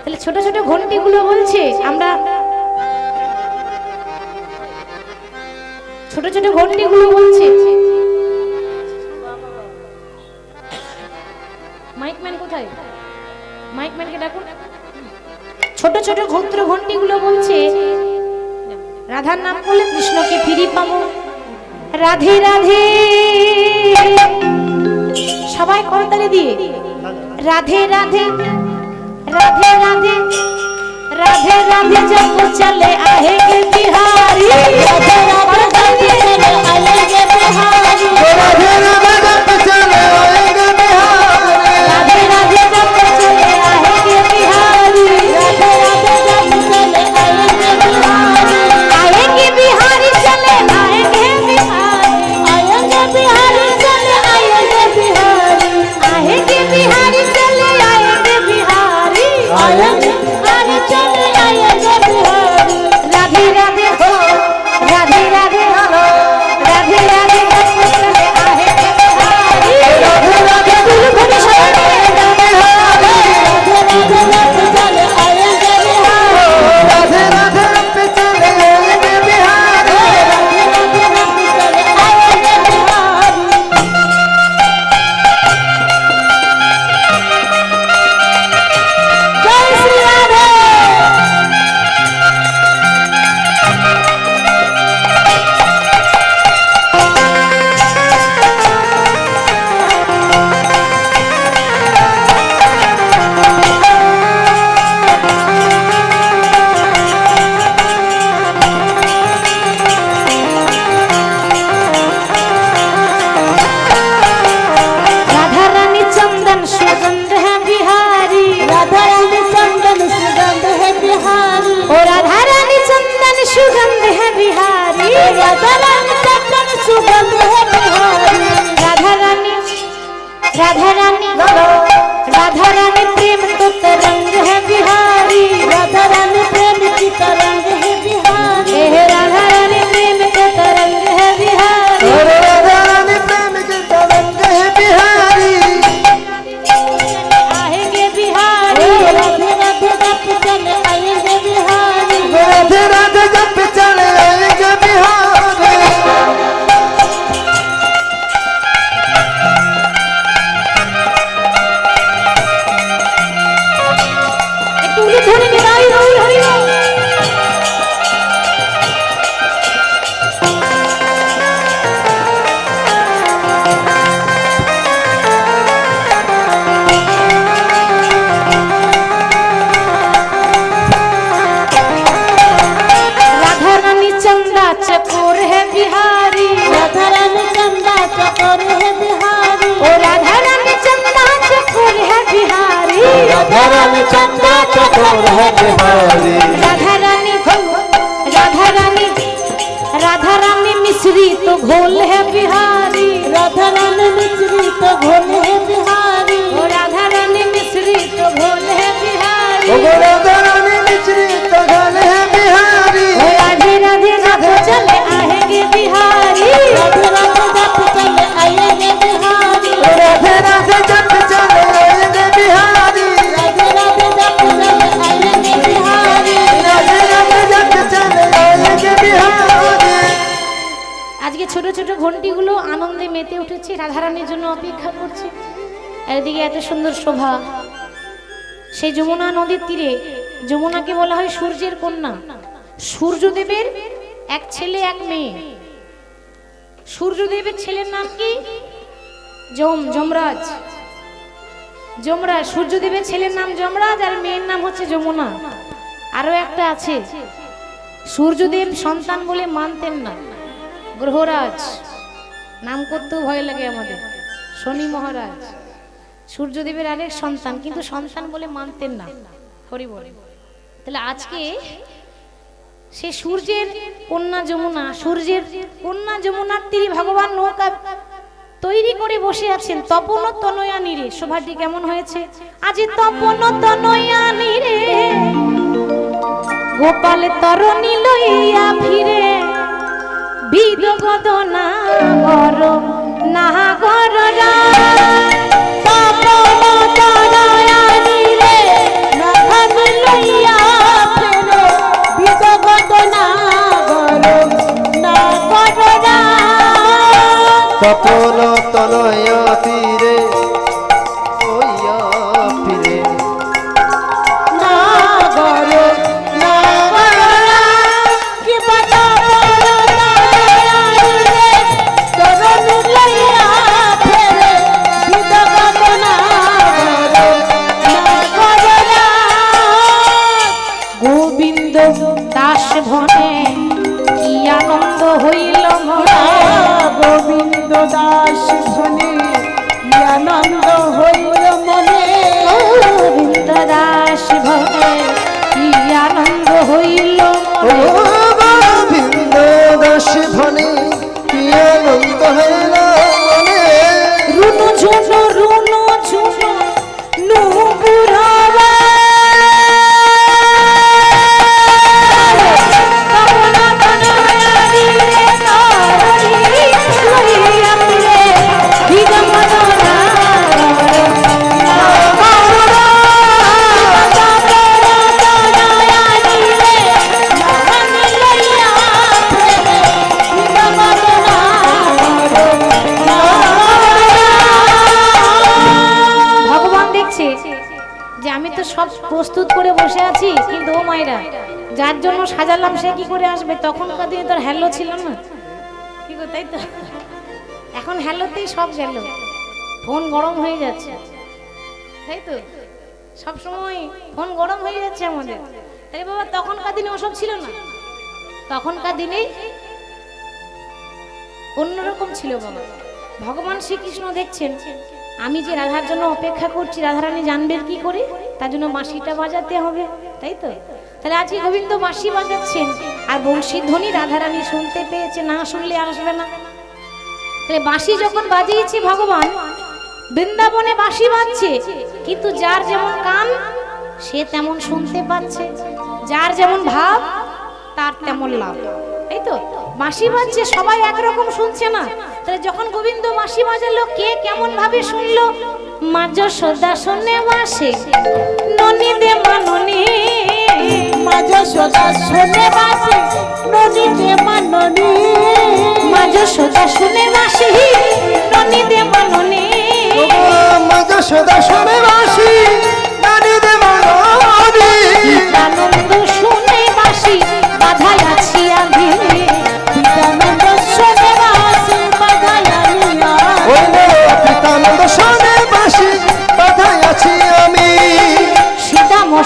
তাহলে ছোট ছোট ঘন্টিগুলো বলছে, আমরা ছোট ছোট ঘন্টিগুলো বলছে, মাইকম্যান কোথায়? মাইকম্যানকে ডাকুন। ছোট ছোট ক্ষুদ্র ঘন্টিগুলো বলছে রাধার নাম করলে কৃষ্ণকে ফিরি পাবো। রাধে রাধে, সবাই করতালি দিয়ে রাধে রাধে রাধে রাধে রাধে রাধে জপ চলে আহেগে বিহারি, রাধে রাধে চলে আহেগে বিহারি, রাধে রাধে জপ চলে আয়েগে বিহারি রাধে রাধে জপ চলে আহেগে বিহারি, রাধে রাধে জপ চলে আহেগে বিহারি, আহেগে বিহারি চলে আহেগে বিহারি, আহেগে বিহারি চলে আহেগে বিহারি, আহেগে বিহারি চলে আহেগে বিহারি, আহেগে বিহারি চলে আহেগে বিহারি, রাধে হরি বল হরি বল। राधा रानी चंदा चकोर है बिहारी, राधा रानी चंदा चकोर है बिहारी, ओ राधा रानी चंदा चकोर है बिहारी, राधा रानी चंदा चकोर है बिहारी, राधा रानी राधा रानी मिश्री तो घोल है बिहारी, राधा रानी मिश्री तो घोल है बिहारी, ओ राधा रानी मिश्री तो घोल है बिहारी, ओ राधा रानी मिश्री तो घोल है बिहारी, ओ राधे राधे राधे चले आएंगे बिहारी, राधे राधे जप चले आएंगे बिहारी, ओ राधे राधे जप चले आएंगे बिहारी, राधे राधे जप चले आएंगे बिहारी। राधे राधे जप चले आएंगे बिहारी। আজকে ছোট ছোট ঘন্টিগুলো আনন্দে মেতে উঠেছে, রাধারানীর জন্য অপেক্ষা করছে। এদিকে এত সুন্দর শোভা, সেই যমুনা নদীর তীরে। যমুনাকে বলা হয় সূর্যের কন্যা। সূর্যদেবের এক ছেলে এক মেয়ে। সূর্যদেবের ছেলের নাম কি? যমরাজ। যমরাজ, সূর্যদেবের ছেলের নাম যমরাজ আর মেয়ের নাম হচ্ছে যমুনা। আরো একটা আছে, সূর্যদেব সন্তান বলে মানতেন না, গ্রহরাজ নাম করতেও ভয় লাগে আমাদের, শনি মহারাজ। সূর্যদেবের আরেক সন্তান, কিন্তু সন্তান বলে মানতেন না। হরি বল। তাহলে আজকে সে সূর্যের কন্যা যমুনা, সূর্যের কন্যা যমুনার তীরে ভগবান নৌকা তৈরি করে বসে আছেন। তপন তনয়া নীরে, শোভাটি কেমন হয়েছে? আজ তপন তনয়া নীরে গোপাল তরণী লইয়া ফিরে, বিদগত না গর না গররা, তপন তনয়া নীরে নাথান লইয়া ফেরে, বিদগত না গর না গররা, তপন তনয়া তীরে ওইয়া ফিরে, না গর না গররা, কি বাতা তনয়া নীরে তরণ লইয়া ফেরে, বিদগত না গর না গররা। গোবিন্দ দাস ভনে কি আনন্দ হইল মোরা, গোবিন্দ দাস ধনে কি আনন্দ হইল মনে, গোবিন্দ দাস ভনে কি আনন্দ হইল ও গোবিন্দ দাস ভনে কি আনন্দ হইল মনে, রুনু ঝুনু নুপুরবা, তপন তনয়া নীরে তরণী লইয়া ফিরে, বিদগত না গর না গররা, তপন তনয়া নীরে নাথান লইয়া ফিরে, বিদগত না গর না গররা। ভগবান দেখছে যে আমি তো সব প্রস্তুত করে বসে আছি, কিন্তু ও মায়েরা যার জন্য সাজালাম সে কি করে আসবে? তখনকার দিনে তোর হ্যালো ছিল না, কি গো, তাই তো? এখন হ্যালোতেই সব গেল, ফোন গরম হয়ে যাচ্ছে, তাই তো? সব সময় ফোন গরম হয়ে যাচ্ছে আমাদের। তাই বাবা, তখনকার দিনে ওসব ছিল না, তখনকার দিনে অন্যরকম ছিল বাবা। ভগবান শ্রীকৃষ্ণ দেখছেন আমি যে রাধার জন্য অপেক্ষা করছি, রাধারানী জানবেন কি করে? তার জন্য বাঁশিটা বাজাতে হবে, তাই তো? তাহলে আজকে গোবিন্দ বাঁশি বাজাচ্ছেন, আর বংশীর ধ্বনি রাধারানী শুনতে পেয়েছে, না শুনলে আসবে না। তাহলে বাঁশি যখন বাজিয়েছে ভগবান, বৃন্দাবনে বাঁশি বাজছে, কিন্তু যার যেমন কান সে তেমন শুনতে পাচ্ছে, যার যেমন ভাব তার তেমন লাভ, তাই তো? বাঁশি বাজছে, সবাই একরকম শুনছে না। তাহলে যখন গোবিন্দ বাঁশি বাজালো, কে কেমন ভাবে শুনলো? মা যশোদা শুনে বাঁশি, ননি দে মাননি, মা যশোদা শুনে বাঁশি, ননি দে মাননি, মা যশোদা শুনে বাঁশি, ননি দে মাননি, মা যশোদা শুনে বাঁশি নানি দে মাননি, প্রাণ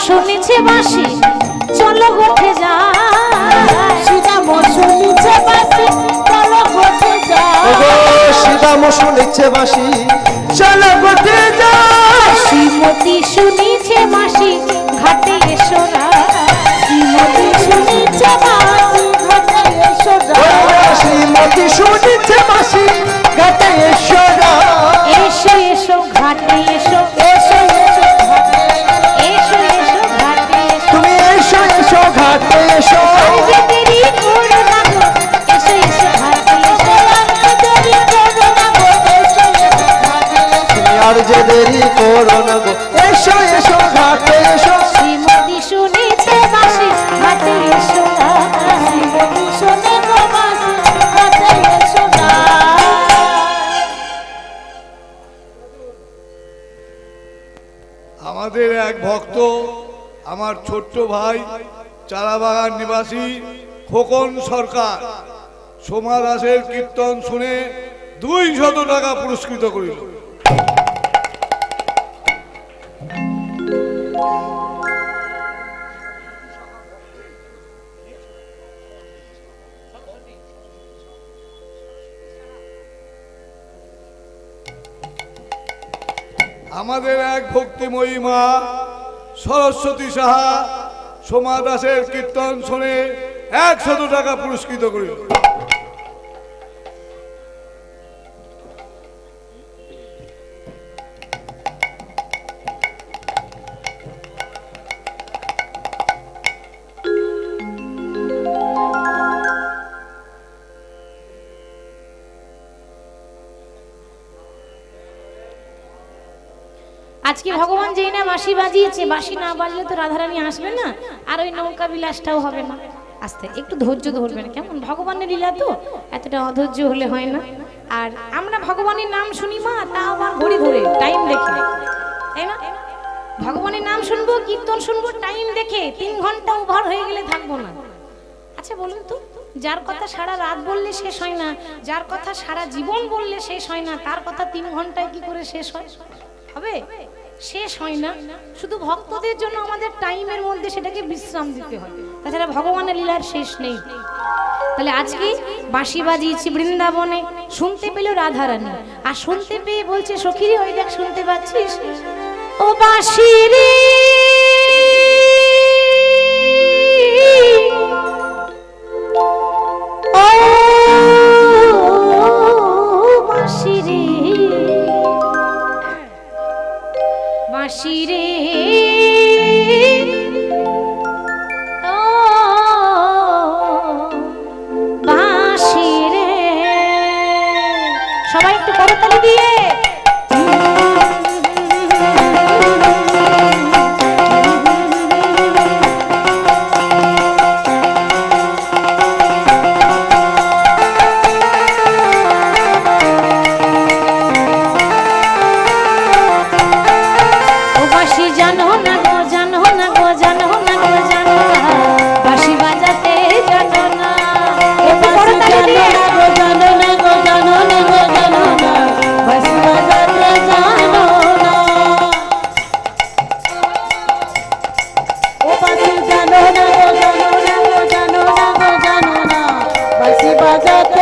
শুনেছে বাসি চলো গোঠে যায় শ্রীরাম শুনিছে বাসি চলো গোঠে ওগো যায় শ্রীরাম শুনেছে বাসি চলো গোঠে যায় শ্রীমতী শুনেছে বাসি ঘাটে এসো না শ্রীমতী শুনিছে বাসি ঘাটে এসো না শ্রীমতী শুনেছে বাসি ঘাটে এসো না এসো এসো ঘাটে এসো এসো এসো ঘাটে এসো এসো ঘাটে এসো তুমি এসো এসো ঘাটে এসো আর যে দেরি করো না গো এসো এসো ঘাটে এসো দেরি করো না গো এসো এসো ঘাটে তুমি আর যে দেরি করো না গো এসো এসো ঘাটে এসো শ্রীমতী শুনেছে বাসি ঘাটে এসো না শ্রীমতী শুনে গো বাসি ঘাটে এসো না আমাদের এক ভক্ত আমার ছোট্ট ভাই চারাবাগান নিবাসী খোকন সরকার সোমা দাসের কীর্তন শুনে 200 টাকা পুরস্কৃত করিল। আমাদের এক ভক্তিময়ী মা সরস্বতী সাহা সোমা দাসের কীর্তন শুনে 100 টাকা পুরস্কৃত করিল। আজকে ভগবান যেই না বাঁশি বাজিয়েছে, বাঁশি না বাজলে তো রাধারানী আসবে না, আর ওই নৌকা বিলাসটাও হবে না। আস্তে একটু ধৈর্য ধরবেন, কেমন? ভগবানের লীলা তো, এতটা অধৈর্য হলে হয় না। আর আমরা ভগবানের নাম শুনি মা, তা আবার ঘড়ি ধরে টাইম দেখে, তাই না? ভগবানের নাম শুনবো, কীর্তন শুনবো টাইম দেখে, 3 ঘন্টা ওভার হয়ে গেলে থাকবো না। আচ্ছা বলুন তো, যার কথা সারা রাত বললে শেষ হয় না, যার কথা সারা জীবন বললে শেষ হয় না, তার কথা 3 ঘন্টায় কি করে শেষ হয়? হবে? শেষ হয় না। শুধু ভক্তদের জন্য আমাদের টাইমের মধ্যে সেটাকে বিশ্রাম দিতে হয়, তাছাড়া ভগবানের লীলার শেষ নেই। তাহলে আজকে বাঁশি বাজিয়েছি বৃন্দাবনে, শুনতে পেল রাধারানী, আর শুনতে পেয়ে বলছে সখীরে ওই দেখ শুনতে পাচ্ছিস ও বাঁশি রে, ও বাঁশি রে, বাঁশি রে, ও বাঁশি রে, সবাই একটু করতালি দিয়ে বাজাতে